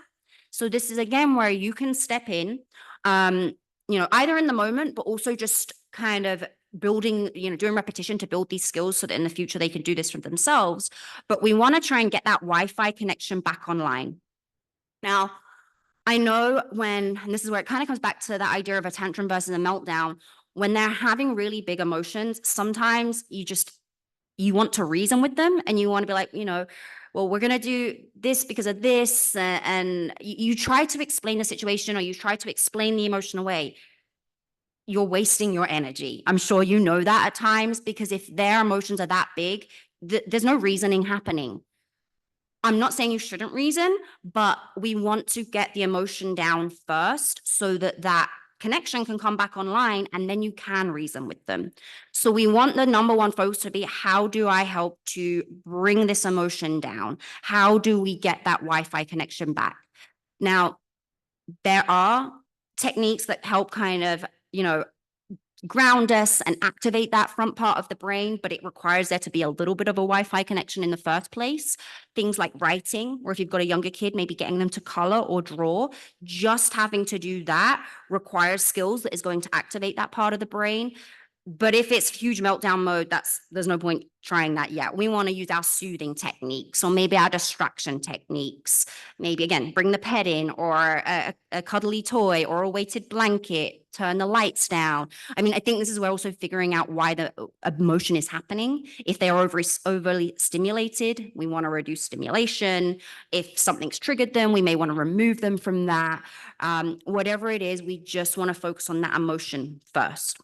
So this is, again, where you can step in, either in the moment, but also just kind of building, doing repetition to build these skills so that in the future they can do this for themselves. But we want to try and get that Wi-Fi connection back online. Now, I know and this is where it kind of comes back to the idea of a tantrum versus a meltdown, when they're having really big emotions, sometimes you want to reason with them and you want to be like, well, we're going to do this because of this. And you try to explain the situation or you try to explain the emotion away. You're wasting your energy. I'm sure you know that at times, because if their emotions are that big, there's no reasoning happening. I'm not saying you shouldn't reason, but we want to get the emotion down first so that connection can come back online and then you can reason with them. So we want the number one focus to be, how do I help to bring this emotion down? How do we get that Wi-Fi connection back? Now, there are techniques that help kind of, ground us and activate that front part of the brain, but it requires there to be a little bit of a Wi-Fi connection in the first place. Things like writing, or if you've got a younger kid, maybe getting them to color or draw. Just having to do that requires skills that is going to activate that part of the brain. But if it's huge meltdown mode, there's no point trying that yet. We want to use our soothing techniques, or maybe our distraction techniques. Maybe again, bring the pet in, or a cuddly toy, or a weighted blanket, turn the lights down. I mean, I think this is where also figuring out why the emotion is happening. If they are overly stimulated, we want to reduce stimulation. If something's triggered them, we may want to remove them from that. Whatever it is, we just want to focus on that emotion first.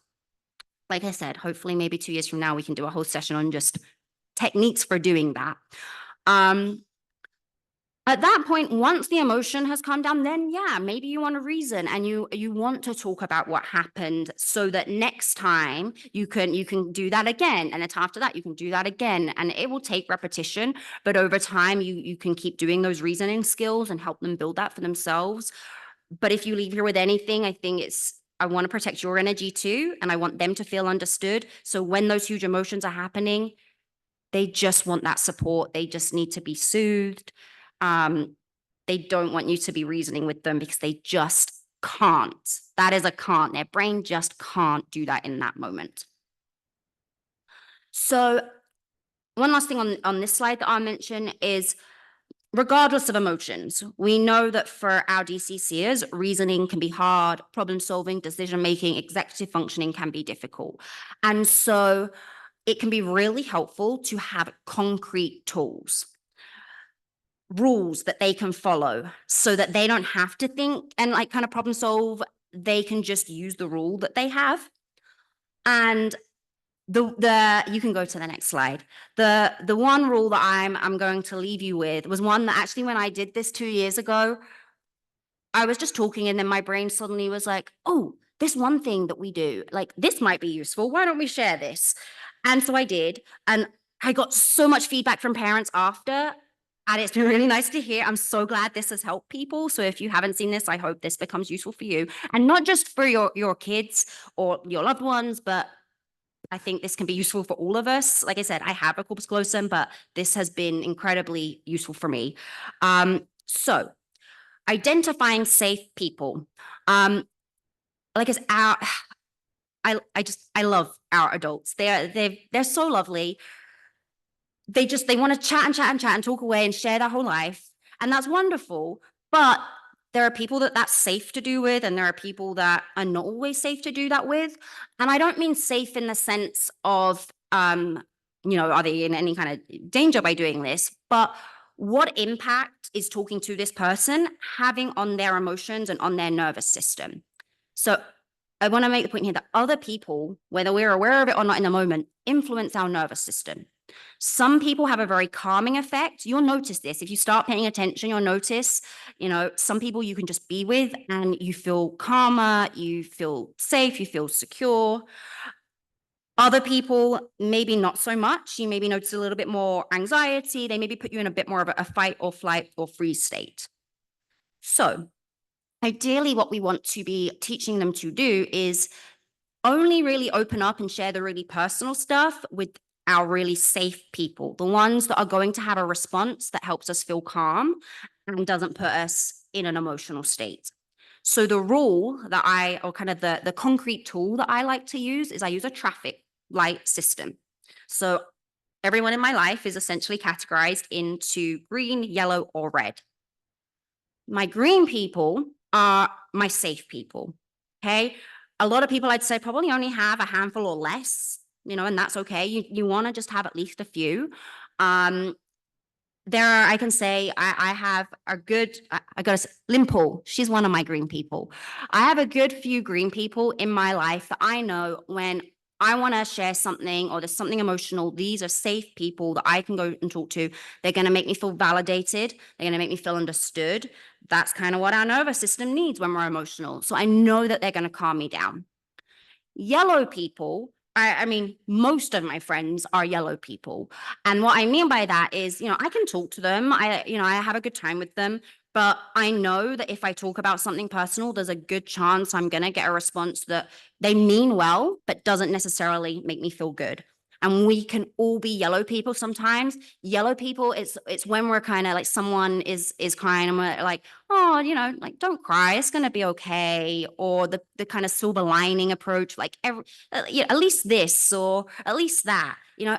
Like I said, hopefully maybe 2 years from now, we can do a whole session on just techniques for doing that. At that point, once the emotion has calmed down, then yeah, maybe you want to reason and you want to talk about what happened so that next time you can do that again. And then after that, you can do that again. And it will take repetition, but over time you can keep doing those reasoning skills and help them build that for themselves. But if you leave here with anything, I think I want to protect your energy too, and I want them to feel understood. So when those huge emotions are happening, they just want that support. They just need to be soothed. They don't want you to be reasoning with them because they just can't. That is a can't. Their brain just can't do that in that moment. So one last thing on this slide that I'll mention is, regardless of emotions, we know that for our DCCers, reasoning can be hard, problem solving, decision making, executive functioning can be difficult. And so it can be really helpful to have concrete tools, rules that they can follow so that they don't have to think and like kind of problem solve. They can just use the rule that they have. And you can go to the next slide. The one rule that I'm going to leave you with was one that actually, when I did this 2 years ago, I was just talking and then my brain suddenly was like, oh, this one thing that we do, like this might be useful. Why don't we share this? And so I did. And I got so much feedback from parents after. And it's been really nice to hear. I'm so glad this has helped people. So if you haven't seen this, I hope this becomes useful for you. And not just for your kids or your loved ones, but I think this can be useful for all of us. Like I said, I have a corpus callosum, but this has been incredibly useful for me. So identifying safe people. Like I said, I love our adults. They're so lovely. They want to chat and chat and chat and talk away and share their whole life. And that's wonderful. But there are people that's safe to do with, and there are people that are not always safe to do that with. And I don't mean safe in the sense of, are they in any kind of danger by doing this? But what impact is talking to this person having on their emotions and on their nervous system? So I want to make the point here that other people, whether we're aware of it or not in the moment, influence our nervous system. Some people have a very calming effect. You'll notice this. If you start paying attention, you'll notice, some people you can just be with and you feel calmer, you feel safe, you feel secure. Other people, maybe not so much. You maybe notice a little bit more anxiety. They maybe put you in a bit more of a fight or flight or freeze state. So ideally, what we want to be teaching them to do is only really open up and share the really personal stuff with our really safe people, the ones that are going to have a response that helps us feel calm and doesn't put us in an emotional state. So the rule that or kind of the concrete tool that I like to use is I use a traffic light system. So everyone in my life is essentially categorized into green, yellow, or red. My green people are my safe people, okay? A lot of people, I'd say, probably only have a handful or less, and that's okay. You want to just have at least a few. I can say I have a good, I got to say, Limpel, she's one of my green people. I have a good few green people in my life that I know when I want to share something or there's something emotional, these are safe people that I can go and talk to. They're going to make me feel validated. They're going to make me feel understood. That's kind of what our nervous system needs when we're emotional. So I know that they're going to calm me down. Yellow people, I mean, most of my friends are yellow people. And what I mean by that is, I can talk to them. I have a good time with them. But I know that if I talk about something personal, there's a good chance I'm going to get a response that they mean well, but doesn't necessarily make me feel good. And we can all be yellow people sometimes. Yellow people, it's when we're kind of like someone is crying and we're like, oh, you know, like don't cry, it's gonna be okay. Or the kind of silver lining approach, like you know, at least this or at least that. You know,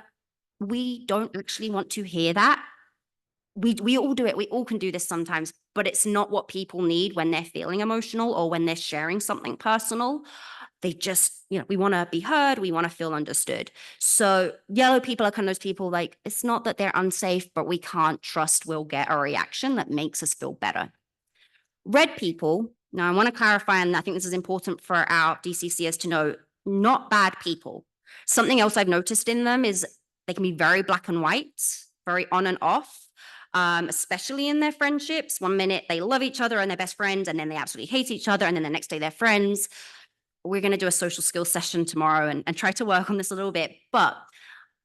we don't actually want to hear that. We all do it. We all can do this sometimes, but it's not what people need when they're feeling emotional or when they're sharing something personal. They just, you know, we want to be heard. We want to feel understood. So yellow people are kind of those people like, it's not that they're unsafe, but we can't trust we'll get a reaction that makes us feel better. Red people, now I want to clarify, and I think this is important for our DCCs to know, not bad people. Something else I've noticed in them is they can be very black and white, very on and off, especially in their friendships. One minute they love each other and they're best friends, and then they absolutely hate each other, and then the next day they're friends. We're going to do a social skills session tomorrow and try to work on this a little bit. But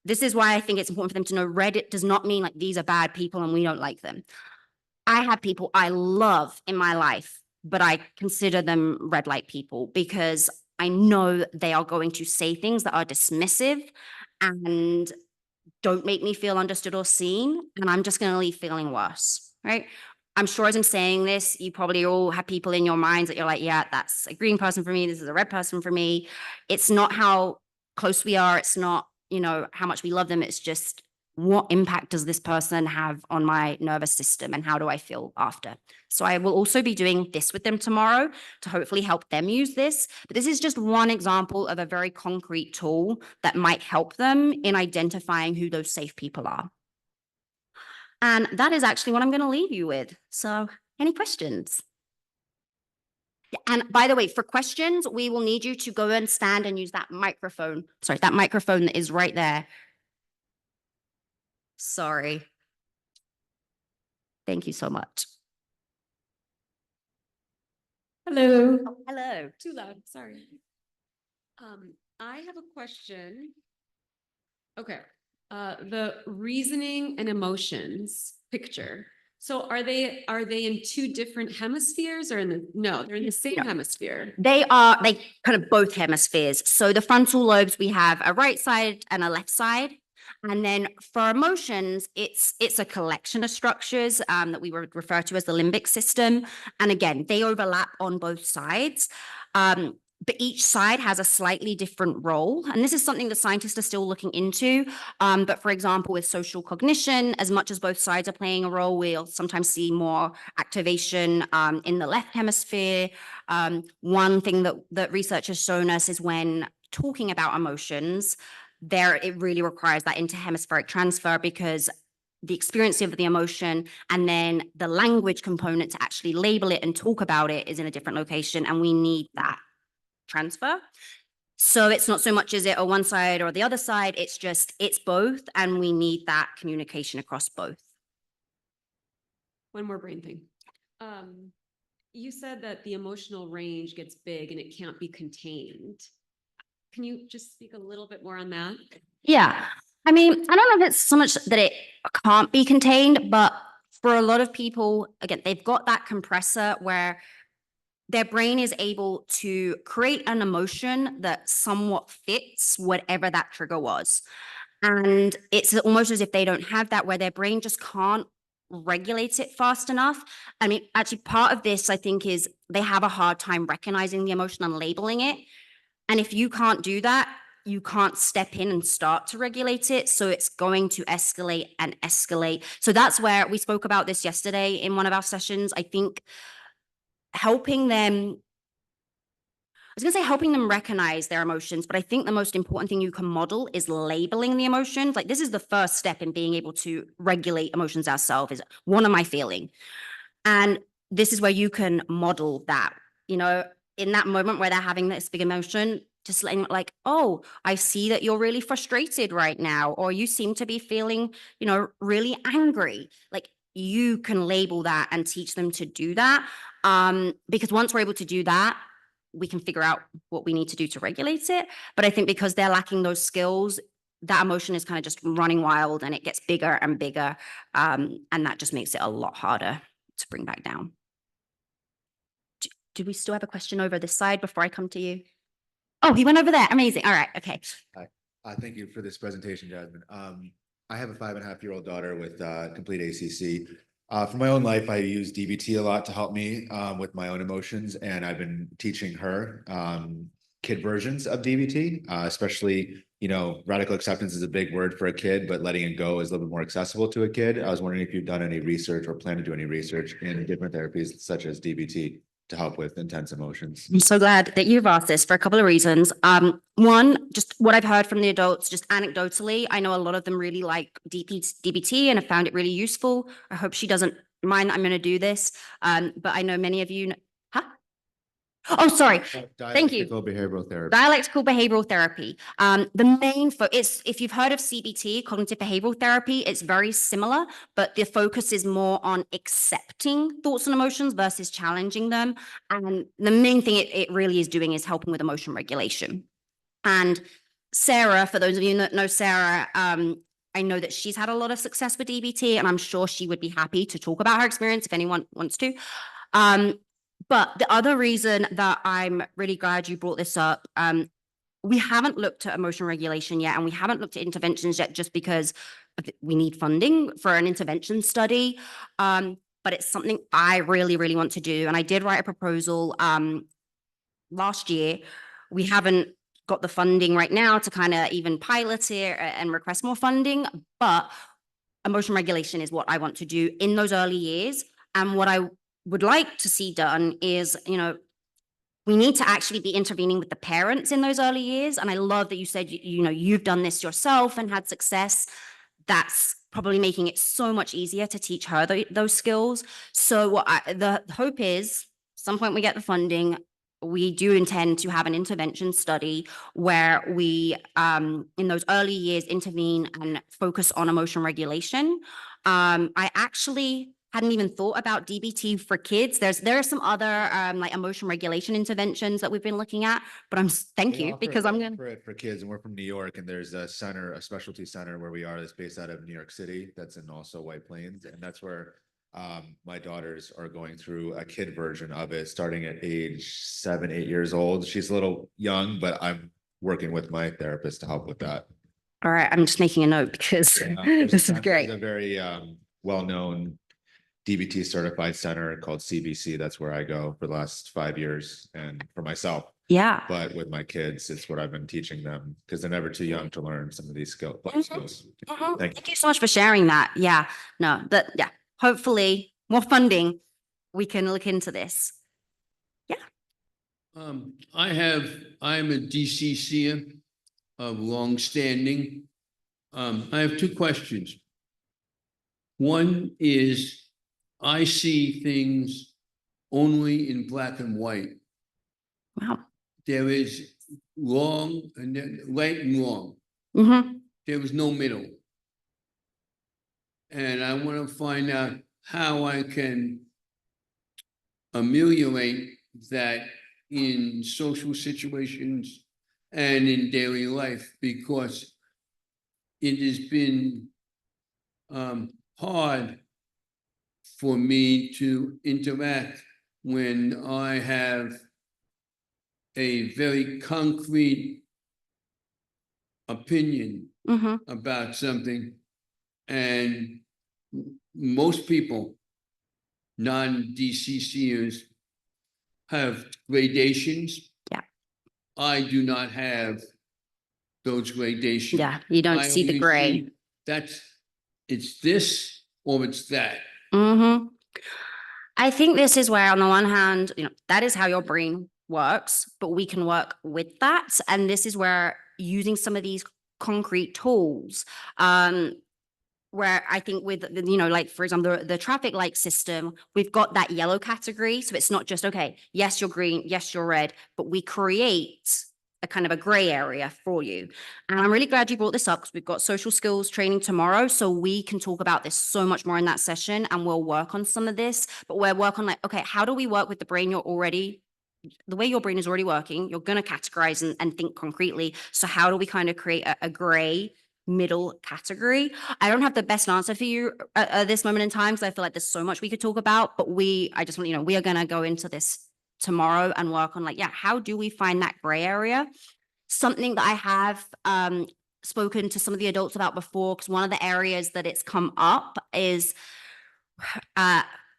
this is why I think it's important for them to know red does not mean like these are bad people and we don't like them. I have people I love in my life, but I consider them red light people because I know they are going to say things that are dismissive and don't make me feel understood or seen. And I'm just going to leave feeling worse, right? I'm sure as I'm saying this, you probably all have people in your minds that you're like, yeah, that's a green person for me. This is a red person for me. It's not how close we are. It's not, you know, how much we love them. It's just what impact does this person have on my nervous system and how do I feel after? So I will also be doing this with them tomorrow to hopefully help them use this. But this is just one example of a very concrete tool that might help them in identifying who those safe people are. And that is actually what I'm going to leave you with. So any questions? And by the way, for questions, we will need you to go and stand and use that microphone. Sorry, that microphone that is right there. Sorry. Thank you so much. Hello. Oh, hello. Too loud, sorry. I have a question. Okay, the reasoning and emotions picture. So are they in two different hemispheres or no, they're in the same hemisphere? They kind of both hemispheres. So the frontal lobes, we have a right side and a left side. And then for emotions, it's a collection of structures that we would refer to as the limbic system. And again, they overlap on both sides. But each side has a slightly different role. And this is something that scientists are still looking into. But for example, with social cognition, as much as both sides are playing a role, we'll sometimes see more activation in the left hemisphere. One thing that research has shown us is when talking about emotions, it really requires that interhemispheric transfer because the experience of the emotion and then the language component to actually label it and talk about it is in a different location, and we need that transfer. So it's not so much is it on one side or the other side, it's both, and we need that communication across both. One more brain thing. You said that the emotional range gets big and it can't be contained. Can you just speak a little bit more on that? Yeah. I mean, I don't know if it's so much that it can't be contained, but for a lot of people, again, they've got that compressor where their brain is able to create an emotion that somewhat fits whatever that trigger was. And it's almost as if they don't have that, where their brain just can't regulate it fast enough. I mean, actually, part of this, I think, is they have a hard time recognizing the emotion and labeling it. And if you can't do that, you can't step in and start to regulate it. So it's going to escalate and escalate. So that's where we spoke about this yesterday in one of our sessions. I think helping them, I was going to say helping them recognize their emotions, but I think the most important thing you can model is labeling the emotions. Like this is the first step in being able to regulate emotions ourselves is what am I feeling? And this is where you can model that, you know, in that moment where they're having this big emotion, just letting like, oh, I see that you're really frustrated right now, or you seem to be feeling, you know, really angry. Like you can label that and teach them to do that. Because once we're able to do that, we can figure out what we need to do to regulate it. But I think because they're lacking those skills, that emotion is kind of just running wild and it gets bigger and bigger. And that just makes it a lot harder to bring back down. Do we still have a question over this side before I come to you? Oh, he went over there. Amazing. All right. Okay. Hi. Thank you for this presentation, Jasmine. I have a 5.5-year-old daughter with complete ACC. For my own life, I use DBT a lot to help me with my own emotions, and I've been teaching her kid versions of DBT, especially, radical acceptance is a big word for a kid, but letting it go is a little bit more accessible to a kid. I was wondering if you've done any research or plan to do any research in different therapies such as DBT to help with intense emotions. I'm so glad that you've asked this for a couple of reasons. One, just what I've heard from the adults, just anecdotally, I know a lot of them really like DBT and have found it really useful. I hope she doesn't mind that I'm going to do this. But I know many of you, huh? Oh, sorry. Thank you. Dialectical behavioral therapy. Dialectical behavioral therapy. The main it's if you've heard of CBT, cognitive behavioral therapy, it's very similar, but the focus is more on accepting thoughts and emotions versus challenging them. And the main thing it really is doing is helping with emotion regulation. And Sarah, for those of you that know Sarah, I know that she's had a lot of success with DBT, and I'm sure she would be happy to talk about her experience if anyone wants to. But the other reason that I'm really glad you brought this up, we haven't looked at emotion regulation yet, and we haven't looked at interventions yet just because we need funding for an intervention study. But it's something I really, really want to do. And I did write a proposal last year. We haven't got the funding right now to kind of even pilot it and request more funding, but emotion regulation is what I want to do in those early years. And what I would like to see done is, we need to actually be intervening with the parents in those early years. And I love that you said, you've done this yourself and had success. That's probably making it so much easier to teach her those skills. So the hope is some point we get the funding, we do intend to have an intervention study where we, in those early years, intervene and focus on emotion regulation. I actually hadn't even thought about DBT for kids. There are some other like emotion regulation interventions that we've been looking at, but thank you because I'm gonna for kids, and we're from New York, and there's a center, a specialty center where we are that's based out of New York City. That's in also White Plains, and that's where my daughters are going through a kid version of it, starting at age 7, 8 years old. She's a little young, but I'm working with my therapist to help with that. All right, I'm just making a note because this is great. It's a very well-known DBT certified center called CBC. That's where I go for the last 5 years, and for myself. Yeah. But with my kids, it's what I've been teaching them because they're never too young to learn some of these skills. Thank you so much for sharing that. Yeah. No, yeah. Hopefully more funding, we can look into this. Yeah. I'm a DCC of long standing. I have two questions. One is, I see things only in black and white. Wow. There is wrong and then right and wrong. Mm-hmm. There is no middle. And I want to find out how I can ameliorate that in social situations and in daily life, because it has been hard for me to interact when I have a very concrete opinion about something, and most people, non-DCCers, have gradations. Yeah. I do not have those gradations. Yeah, you don't see the gray. It's this or it's that. I think this is where, on the one hand, that is how your brain works, but we can work with that. And this is where using some of these concrete tools, where I think with, like, for example, the traffic light system, we've got that yellow category. So it's not just, okay, yes, you're green, yes, you're red, but we create a kind of a gray area for you. And I'm really glad you brought this up because we've got social skills training tomorrow. So we can talk about this so much more in that session, and we'll work on some of this, but we'll work on like, okay, how do we work with the brain the way your brain is already working? You're going to categorize and think concretely. So how do we kind of create a gray middle category? I don't have the best answer for you at this moment in time, because I feel like there's so much we could talk about, but I just want, we are going to go into this tomorrow and work on like, how do we find that gray area? Something that I have spoken to some of the adults about before, because one of the areas that it's come up is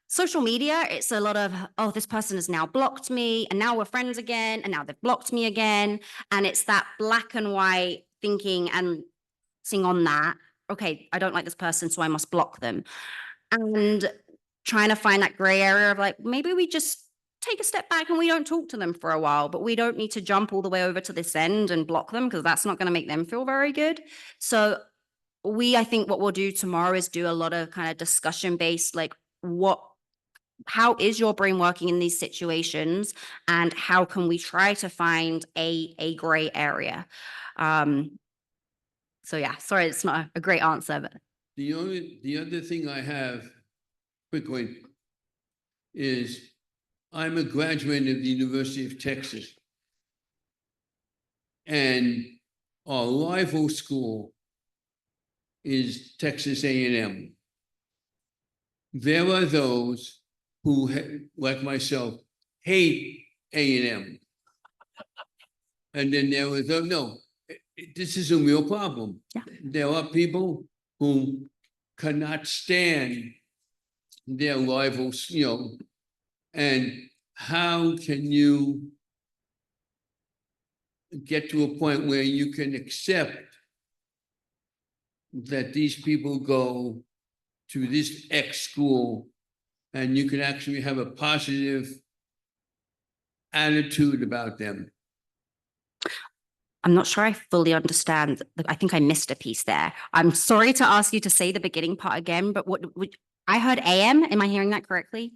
social media. It's a lot of, oh, this person has now blocked me and now we're friends again and now they've blocked me again. And it's that black and white thinking and seeing on that, okay, I don't like this person, so I must block them. And trying to find that gray area of like, maybe we just take a step back and we don't talk to them for a while, but we don't need to jump all the way over to this end and block them, because that's not going to make them feel very good. So I think what we'll do tomorrow is do a lot of kind of discussion based, like how is your brain working in these situations, and how can we try to find a gray area? So yeah, sorry, it's not a great answer, but The other thing I have quickly is I'm a graduate of the University of Texas. And our rival school is Texas A&M. There are those who, like myself, hate A&M. And then there was, this is a real problem. Yeah. There are people who cannot stand their rivals, and how can you get to a point where you can accept that these people go to this X school and you can actually have a positive attitude about them? I'm not sure I fully understand. I think I missed a piece there. I'm sorry to ask you to say the beginning part again, but what I heard AM. Am I hearing that correctly?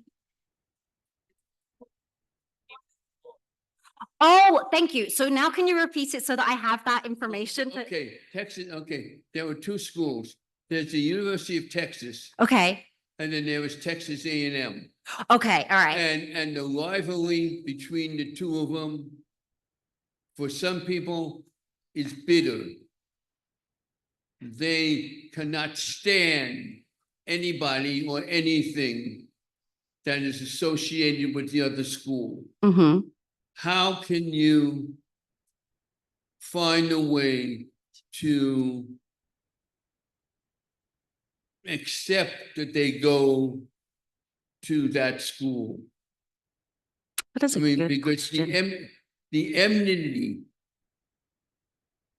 Oh, thank you. So now can you repeat it so that I have that information? Okay, Texas, okay. There were two schools. There's the University of Texas, Okay. and then there was Texas A&M. Okay. All right. And the rivalry between the two of them, for some people, is bitter. They cannot stand anybody or anything that is associated with the other school. Mm-hmm. How can you find a way to accept that they go to that school? That is I a mean, good because question. the enmity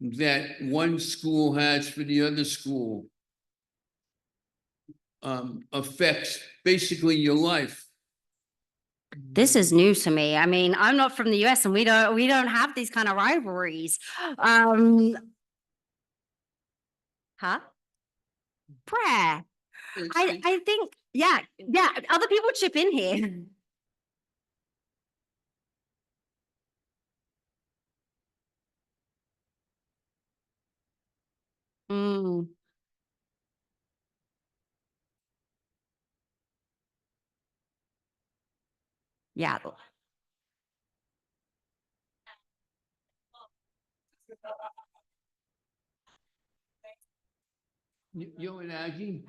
that one school has for the other school affects basically your life. This is new to me. I mean, I'm not from the US and we don't have these kind of rivalries. Prayer. I think, yeah. Other people chip in here. Mm. Yeah. You're an Aggie?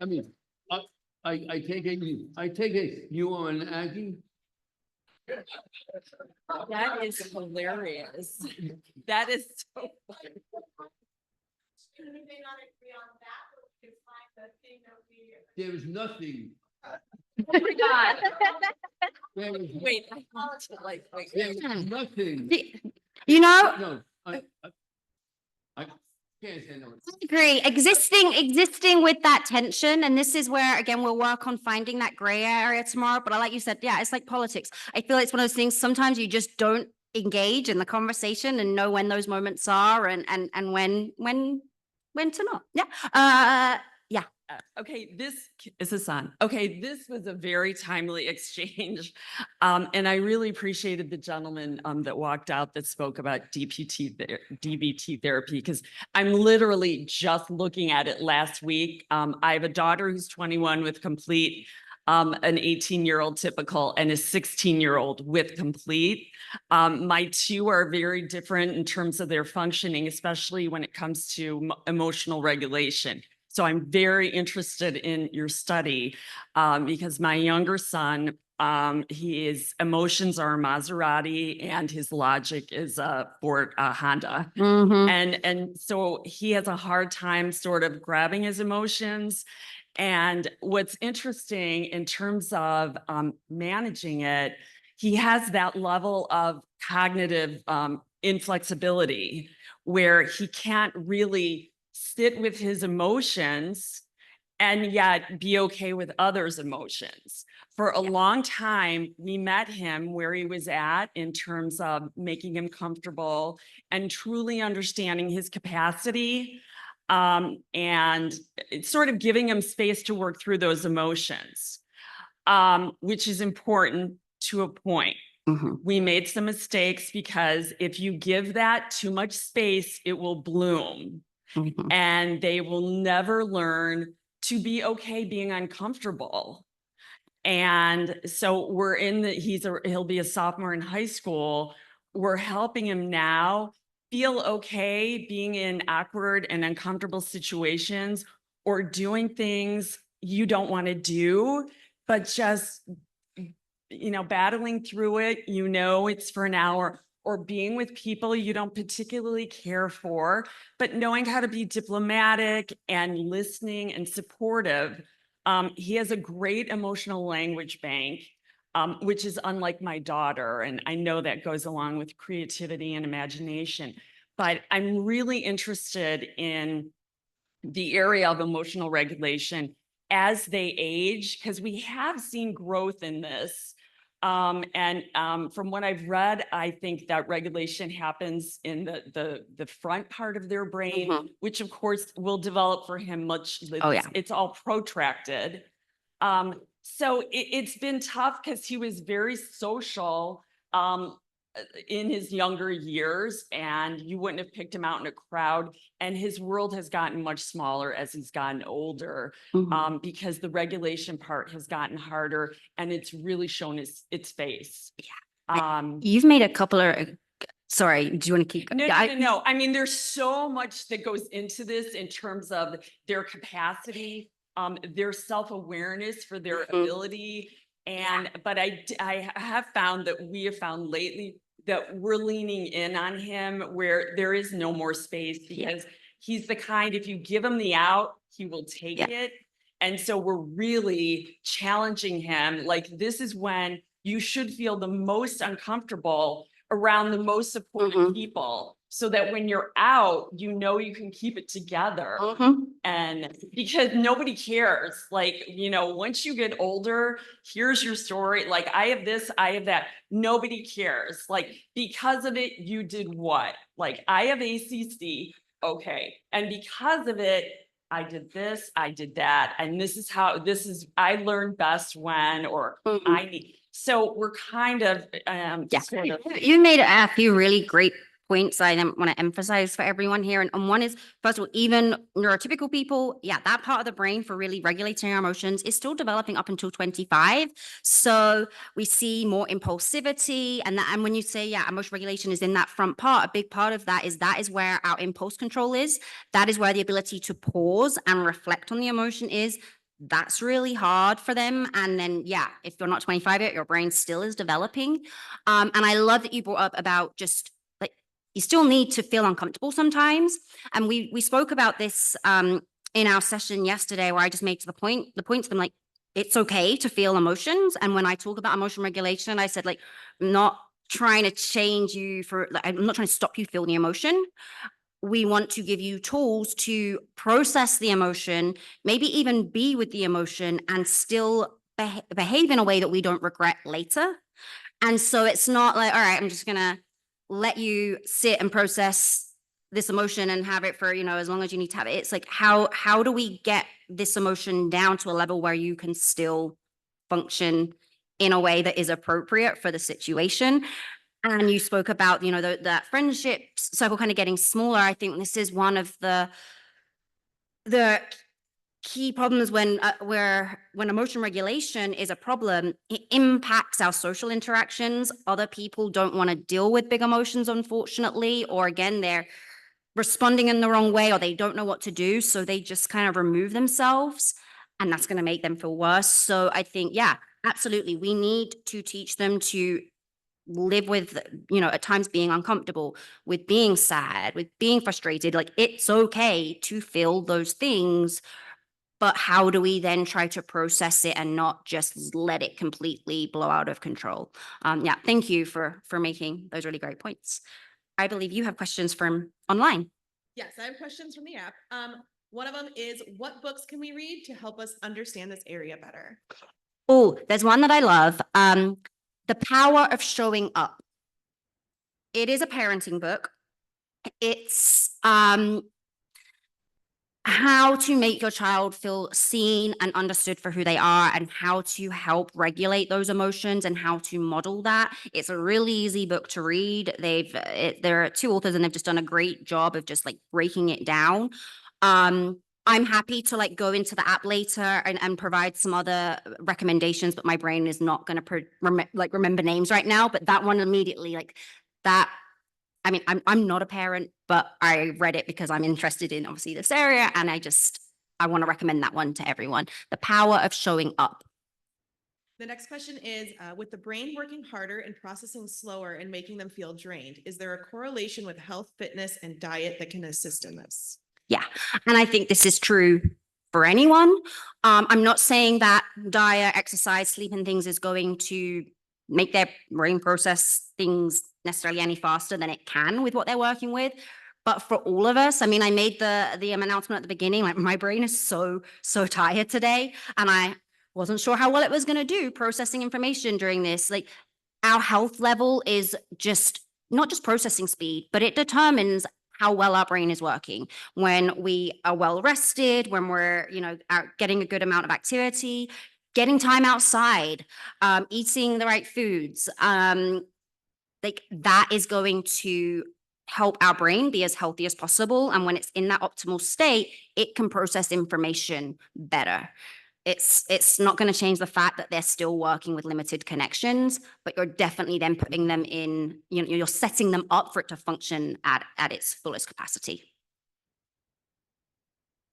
I mean, I take it you are an Aggie? That is hilarious. That is so funny. There is nothing. Oh my God. There is, Wait, I want to like, wait. there is nothing. You know, No, I can't say no. I agree. Existing with that tension. And this is where, again, we'll work on finding that gray area tomorrow. But like you said, yeah, it's like politics. I feel it's one of those things, sometimes you just don't engage in the conversation and know when those moments are and when to not. Yeah. Yeah. Okay, this is Hassan. Okay, this was a very timely exchange. And I really appreciated the gentleman that walked out that spoke about DBT therapy, because I'm literally just looking at it last week. I have a daughter who's 21 with complete, an 18-year-old typical, and a 16-year-old with complete. My two are very different in terms of their functioning, especially when it comes to emotional regulation. So I'm very interested in your study because my younger son His emotions are a Maserati and his logic is a Ford, Honda. Mhm. And so he has a hard time sort of grabbing his emotions. And what's interesting in terms of managing it, he has that level of cognitive inflexibility where he can't really sit with his emotions and yet be okay with others' emotions. For a long time, we met him where he was at in terms of making him comfortable and truly understanding his capacity, and it's sort of giving him space to work through those emotions, which is important to a point. Mhm. We made some mistakes because if you give that too much space, it will bloom Mhm. and they will never learn to be okay being uncomfortable. And so he'll be a sophomore in high school. We're helping him now feel okay being in awkward and uncomfortable situations or doing things you don't want to do, but just, battling through it, it's for an hour, or being with people you don't particularly care for, but knowing how to be diplomatic and listening and supportive. He has a great emotional language bank, which is unlike my daughter. And I know that goes along with creativity and imagination. But I'm really interested in the area of emotional regulation as they age, because we have seen growth in this. From what I've read, I think that regulation happens in the front part of their brain, Mhm. which of course will develop for him Oh, yeah. it's all protracted. So it's been tough because he was very social in his younger years, and you wouldn't have picked him out in a crowd. And his world has gotten much smaller as he's gotten older, Mhm. because the regulation part has gotten harder and it's really shown its face. You've made a couple of, sorry, do you want to keep? No. I mean, there's so much that goes into this in terms of their capacity, their self-awareness for their Mhm. ability. But I have found that we have found lately that we're leaning in on him where there is no more space, because he's the kind, if you give him the out, he will take Yeah. it. And so we're really challenging him. Like, this is when you should feel the most uncomfortable around the most supportive Mhm. people, so that when you're out, you can keep it together. Mhm. And because nobody cares, like, once you get older, here's your story. Like, I have this, I have that. Nobody cares. Like, because of it, you did what? Like, I have ACC. Okay. And because of it, I did this, I did that. And I learned best when, or Mhm. I need. So we're kind of, Yeah, sort of. you made a few really great points I want to emphasize for everyone here. And one is, first of all, even neurotypical people, that part of the brain for really regulating our emotions is still developing up until 25. So we see more impulsivity, and when you say, emotion regulation is in that front part, a big part of that is where our impulse control is. That is where the ability to pause and reflect on the emotion is. That's really hard for them. And then, if you're not 25 yet, your brain still is developing. And I love that you brought up about just like, you still need to feel uncomfortable sometimes. And we spoke about this in our session yesterday, where I just made the points been like, it's okay to feel emotions. And when I talk about emotion regulation, I said, like, I'm not trying to change you I'm not trying to stop you feeling the emotion. We want to give you tools to process the emotion, maybe even be with the emotion and still behave in a way that we don't regret later. And so it's not like, all right, I'm just going to let you sit and process this emotion and have it for, as long as you need to have it. It's like, how do we get this emotion down to a level where you can still function in a way that is appropriate for the situation? And you spoke about, that friendship circle kind of getting smaller. I think this is one of the key problems when emotion regulation is a problem. It impacts our social interactions. Other people don't want to deal with big emotions, unfortunately, or again, they're responding in the wrong way, or they don't know what to do. So they just kind of remove themselves, and that's going to make them feel worse. So I think, Absolutely. We need to teach them to live with, at times being uncomfortable, with being sad, with being frustrated. Like, it's okay to feel those things, but how do we then try to process it and not just let it completely blow out of control? Yeah, thank you for making those really great points. I believe you have questions from online. Yes, I have questions from the app. One of them is, what books can we read to help us understand this area better? Oh, there's one that I love. The Power of Showing Up. It is a parenting book. It's how to make your child feel seen and understood for who they are, and how to help regulate those emotions and how to model that. It's a really easy book to read. There are two authors and they've just done a great job of just like breaking it down. I'm happy to like go into the app later and provide some other recommendations, but my brain is not going to remember names right now. But that one immediately, like that. I mean, I'm not a parent, but I read it because I'm interested in obviously this area, and I want to recommend that one to everyone. The Power of Showing Up. The next question is, with the brain working harder and processing slower and making them feel drained, is there a correlation with health, fitness, and diet that can assist in this? Yeah, and I think this is true for anyone. I'm not saying that diet, exercise, sleep, and things is going to make their brain process things necessarily any faster than it can with what they're working with. But for all of us, I mean, I made the announcement at the beginning, like my brain is so tired today, and I wasn't sure how well it was going to do processing information during this. Like, our health level is just not just processing speed, but it determines how well our brain is working. When we are well rested, when we're, out getting a good amount of activity, getting time outside, eating the right foods, like that is going to help our brain be as healthy as possible. And when it's in that optimal state, it can process information better. It's not going to change the fact that they're still working with limited connections, but you're definitely then putting them in, you're setting them up for it to function at its fullest capacity.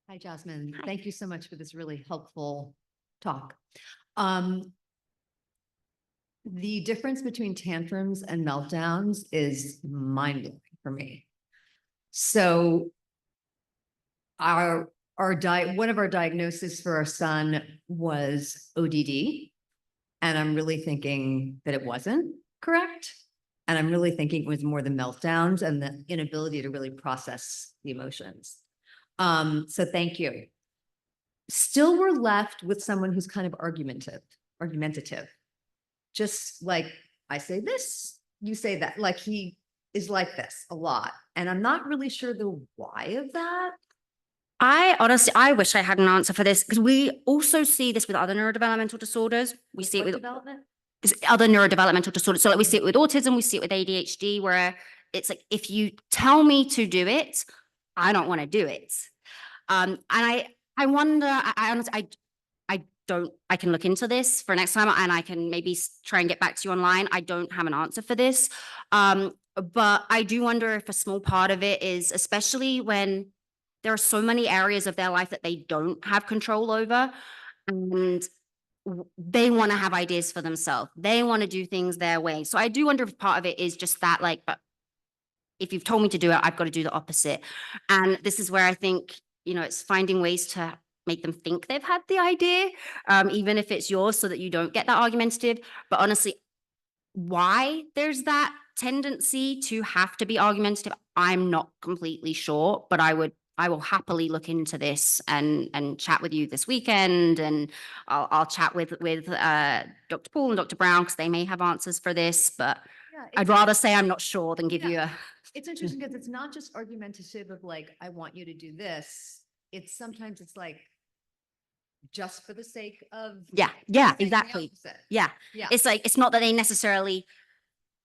Hi, Jasmin. Thank you so much for this really helpful talk. The difference between tantrums and meltdowns is mind-blowing for me. So one of our diagnoses for our son was ODD, and I'm really thinking that it wasn't correct. And I'm really thinking it was more the meltdowns and the inability to really process the emotions. So thank you. Still, we're left with someone who's kind of argumentative. Just like I say this, you say that, like he is like this a lot. And I'm not really sure the why of that. I wish I had an answer for this, because we also see this with other neurodevelopmental disorders. We see it with Development. other neurodevelopmental disorders. So like we see it with autism, we see it with ADHD, where it's like, if you tell me to do it, I don't want to do it. And I wonder, I honestly, I can look into this for next time, and I can maybe try and get back to you online. I don't have an answer for this. But I do wonder if a small part of it is, especially when there are so many areas of their life that they don't have control over, and they want to have ideas for themselves. They want to do things their way. So I do wonder if part of it is just that, like, but if you've told me to do it, I've got to do the opposite. And this is where I think, it's finding ways to make them think they've had the idea, even if it's yours, so that you don't get that argumentative. But honestly, why there's that tendency to have to be argumentative, I'm not completely sure, but I will happily look into this and chat with you this weekend, and I'll chat with Dr. Paul and Dr. Brown, because they may have answers for this, but Yeah, I'd rather say I'm not sure than give Yeah. you a. it's interesting because it's not just argumentative of like, I want you to do this. Sometimes it's like just for the sake of. Yeah, saying the exactly. opposite. Yeah. Yeah. It's like, it's not that they necessarily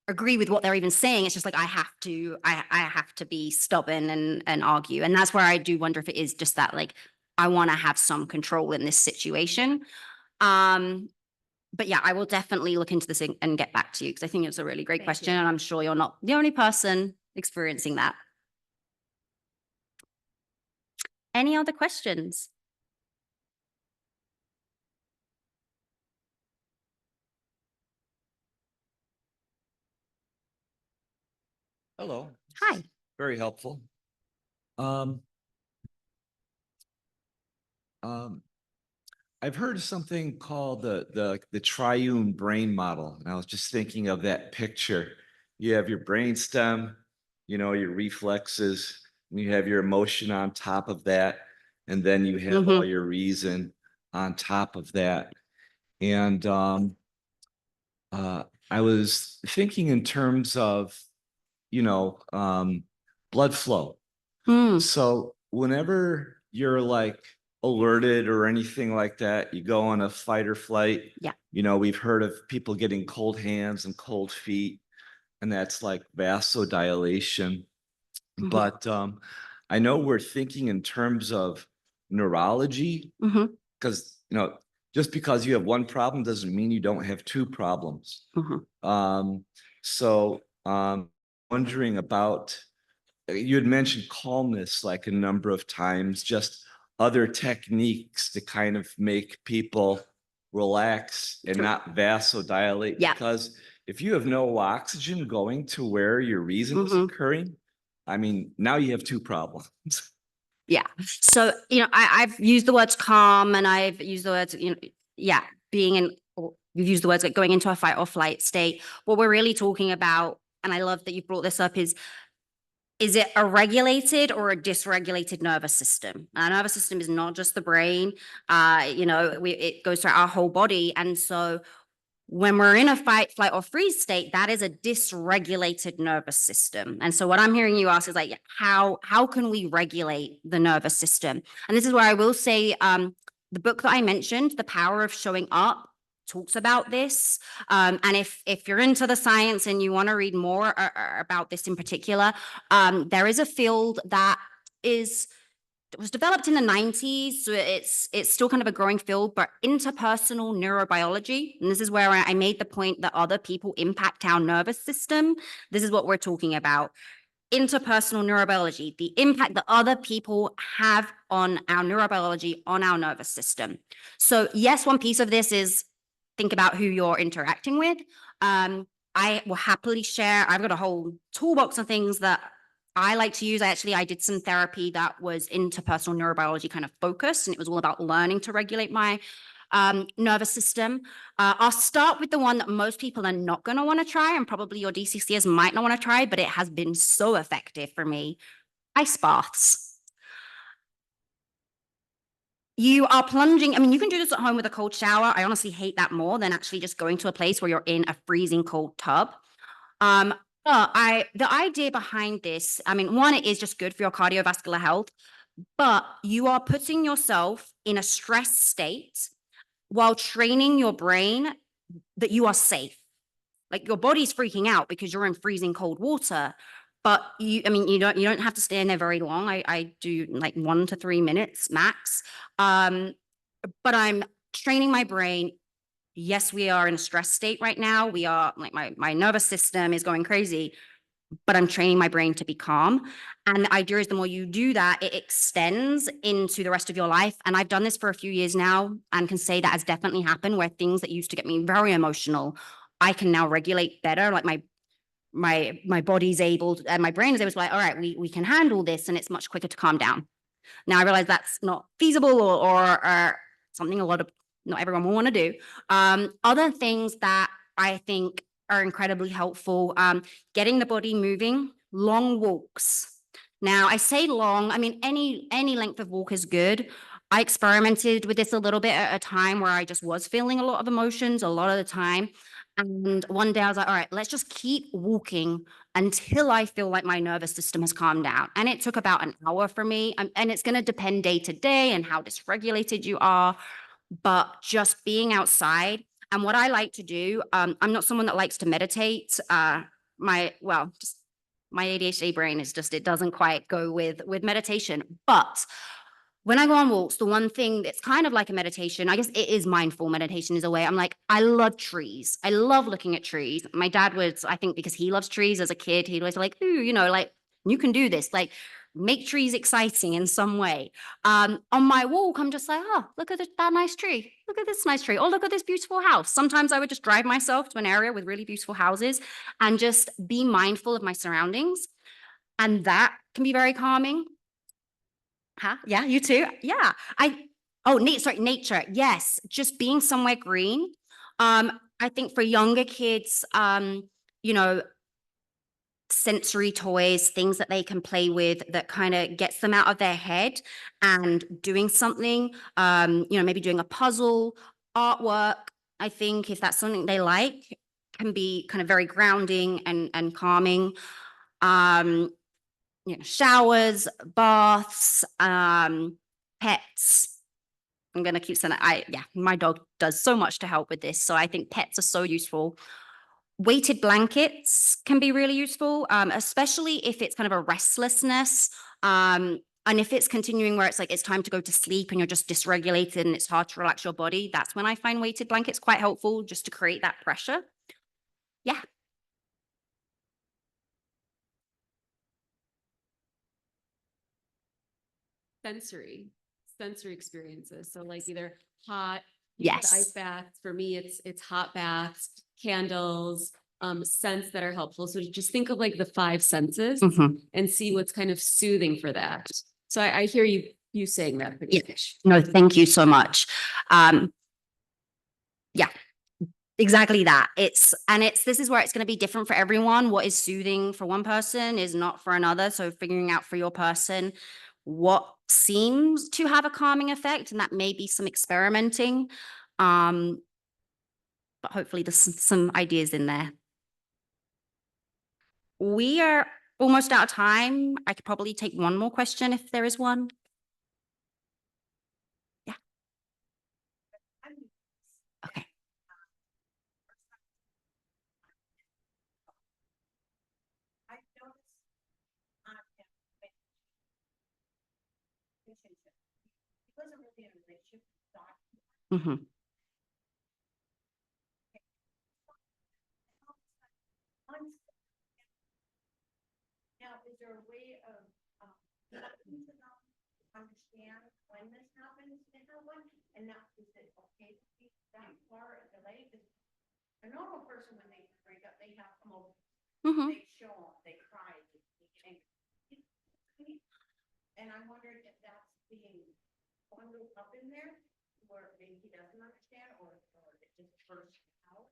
agree with what they're even saying. It's just like, I have to be stubborn and argue. And that's where I do wonder if it is just that, like, I want to have some control in this situation. But yeah, I will definitely look into this and get back to you, because I think it's a really great Thank question. you. And I'm sure you're not the only person experiencing that. Any other questions? Hello. Hi. Very helpful. Um, I've heard of something called the triune brain model, and I was just thinking of that picture. You have your brain stem, you know, your reflexes, and you have your emotion on top of that, and then you have all your reason on top of that. And I was thinking in terms of, you know, blood flow. Hmm. So whenever you're like alerted or anything like that, you go on a fight or flight. Yeah. You know, we've heard of people getting cold hands and cold feet, and that's like vasodilation. Mhm. But I know we're thinking in terms of neurology, Mhm. because you know, just because you have one problem doesn't mean you don't have two problems. Mhm. Um, so wondering about, you had mentioned calmness like a number of times, just other techniques to kind of make people relax and Sure. not vasodilate. Yeah. Because if you have no oxygen going to where your reason is Mhm. occurring, I mean, now you have two problems. Yeah. So, I've used the words calm and I've used the words, being in, or we've used the words like going into a fight or flight state. What we're really talking about, and I love that you brought this up, is it a regulated or a dysregulated nervous system? Our nervous system is not just the brain. It goes through our whole body. And so when we're in a fight, flight, or freeze state, that is a dysregulated nervous system. And so what I'm hearing you ask is like, how can we regulate the nervous system? And this is where I will say, the book that I mentioned, The Power of Showing Up, talks about this. And if you're into the science and you want to read more about this in particular, there is a field that was developed in the 90s, so it's still kind of a growing field, but interpersonal neurobiology. And this is where I made the point that other people impact our nervous system. This is what we're talking about. Interpersonal neurobiology, the impact that other people have on our neurobiology, on our nervous system. So yes, one piece of this is think about who you're interacting with. I will happily share, I've got a whole toolbox of things that I like to use. I did some therapy that was interpersonal neurobiology kind of focused, and it was all about learning to regulate my nervous system. I'll start with the one that most people are not going to want to try, and probably your DCCs might not want to try, but it has been so effective for me. Ice baths. You are plunging. I mean, you can do this at home with a cold shower. I honestly hate that more than actually just going to a place where you're in a freezing cold tub. The idea behind this, I mean, one, it is just good for your cardiovascular health, but you are putting yourself in a stress state while training your brain that you are safe. Like your body's freaking out because you're in freezing cold water, but you don't have to stay in there very long. I do like 1 to 3 minutes max. But I'm training my brain. Yes, we are in a stress state right now. We are like my nervous system is going crazy, but I'm training my brain to be calm. And the idea is the more you do that, it extends into the rest of your life. And I've done this for a few years now and can say that has definitely happened where things that used to get me very emotional, I can now regulate better. Like my body's able to, and my brain is able to be like, all right, we can handle this, and it's much quicker to calm down. Now I realize that's not feasible or something not everyone will want to do. Other things that I think are incredibly helpful, getting the body moving, long walks. Now I say long, I mean, any length of walk is good. I experimented with this a little bit at a time where I just was feeling a lot of emotions a lot of the time. And one day I was like, all right, let's just keep walking until I feel like my nervous system has calmed down. And it took about an hour for me. And it's going to depend day to day and how dysregulated you are. But just being outside. And what I like to do, I'm not someone that likes to meditate. Just my ADHD brain is just, it doesn't quite go with meditation. But when I go on walks, the one thing that's kind of like a meditation, I guess it is mindful meditation is a way. I'm like, I love trees. I love looking at trees. My dad was, I think because he loves trees as a kid, he'd always like, ooh, like you can do this, like make trees exciting in some way. On my walk, I'm just like, oh, look at that nice tree. Look at this nice tree. Oh, look at this beautiful house. Sometimes I would just drive myself to an area with really beautiful houses and just be mindful of my surroundings. And that can be very calming. Huh? Yeah, you too. Yeah. Nature. Yes. Just being somewhere green. I think for younger kids, you know, sensory toys, things that they can play with that kind of gets them out of their head and doing something, maybe doing a puzzle, artwork. I think if that's something they like, can be kind of very grounding and calming. Showers, baths, pets. I'm gonna keep saying that. My dog does so much to help with this. So I think pets are so useful. Weighted blankets can be really useful, especially if it's kind of a restlessness. And if it's continuing where it's like it's time to go to sleep and you're just dysregulated and it's hard to relax your body, that's when I find weighted blankets quite helpful just to create that pressure. Yeah. sensory experiences. So like either hot, you said ice Yes. baths. For me, it's hot baths, candles, scents that are helpful. So just think of like the five senses Mhm. and see what's kind of soothing for that. So I hear you saying that. Yeah. No, thank you so much. Yeah, exactly that. This is where it's going to be different for everyone. What is soothing for one person is not for another. So figuring out for your person what seems to have a calming effect, and that may be some experimenting. But hopefully there's some ideas in there. We are almost out of time. I could probably take one more question if there is one. Yeah. Okay. Mhm. Now, is there a way of, letting them understand when this happens to everyone? And now, is it okay to be that far delayed? A normal person, when they break up, they have emotions, Mhm. they show them, they cry, and I'm wondering if that's being bundled up in there, where maybe he doesn't understand, or it just bursts out.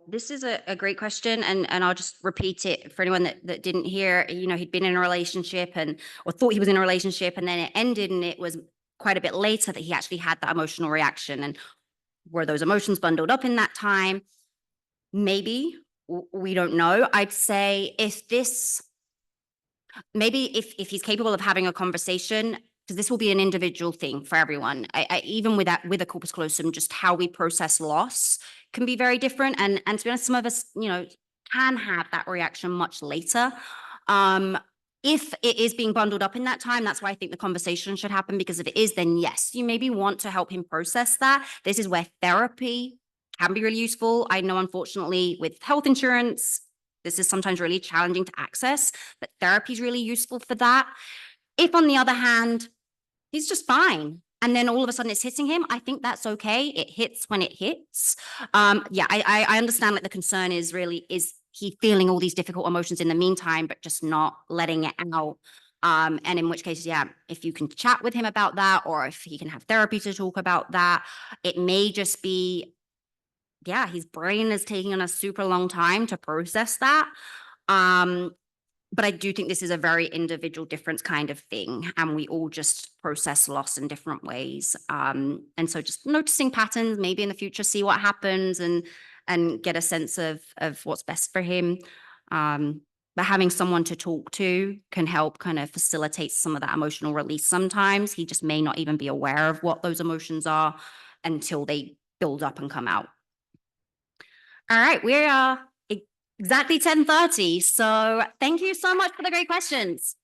This is a great question, and I'll just repeat it for anyone that didn't hear. He'd been in a relationship or thought he was in a relationship, and then it ended, and it was quite a bit later that he actually had that emotional reaction. And were those emotions bundled up in that time? Maybe. We don't know. I'd say maybe if he's capable of having a conversation, because this will be an individual thing for everyone. Even with a corpus callosum, just how we process loss can be very different. And to be honest, some of us, can have that reaction much later. If it is being bundled up in that time, that's why I think the conversation should happen, because if it is, then yes, you maybe want to help him process that. This is where therapy can be really useful. I know, unfortunately, with health insurance, this is sometimes really challenging to access, but therapy is really useful for that. If, on the other hand, he's just fine, and then all of a sudden it's hitting him, I think that's okay. It hits when it hits. I understand, like, the concern is he feeling all these difficult emotions in the meantime, but just not letting it out. And in which case, yeah, if you can chat with him about that, or if he can have therapy to talk about that, it may just be, yeah, his brain is taking on a super long time to process that. But I do think this is a very individual difference kind of thing, and we all just process loss in different ways. And so just noticing patterns, maybe in the future, see what happens and get a sense of what's best for him. But having someone to talk to can help kind of facilitate some of that emotional release. Sometimes he just may not even be aware of what those emotions are until they build up and come out. All right, we are exactly 10:30. So thank you so much for the great questions.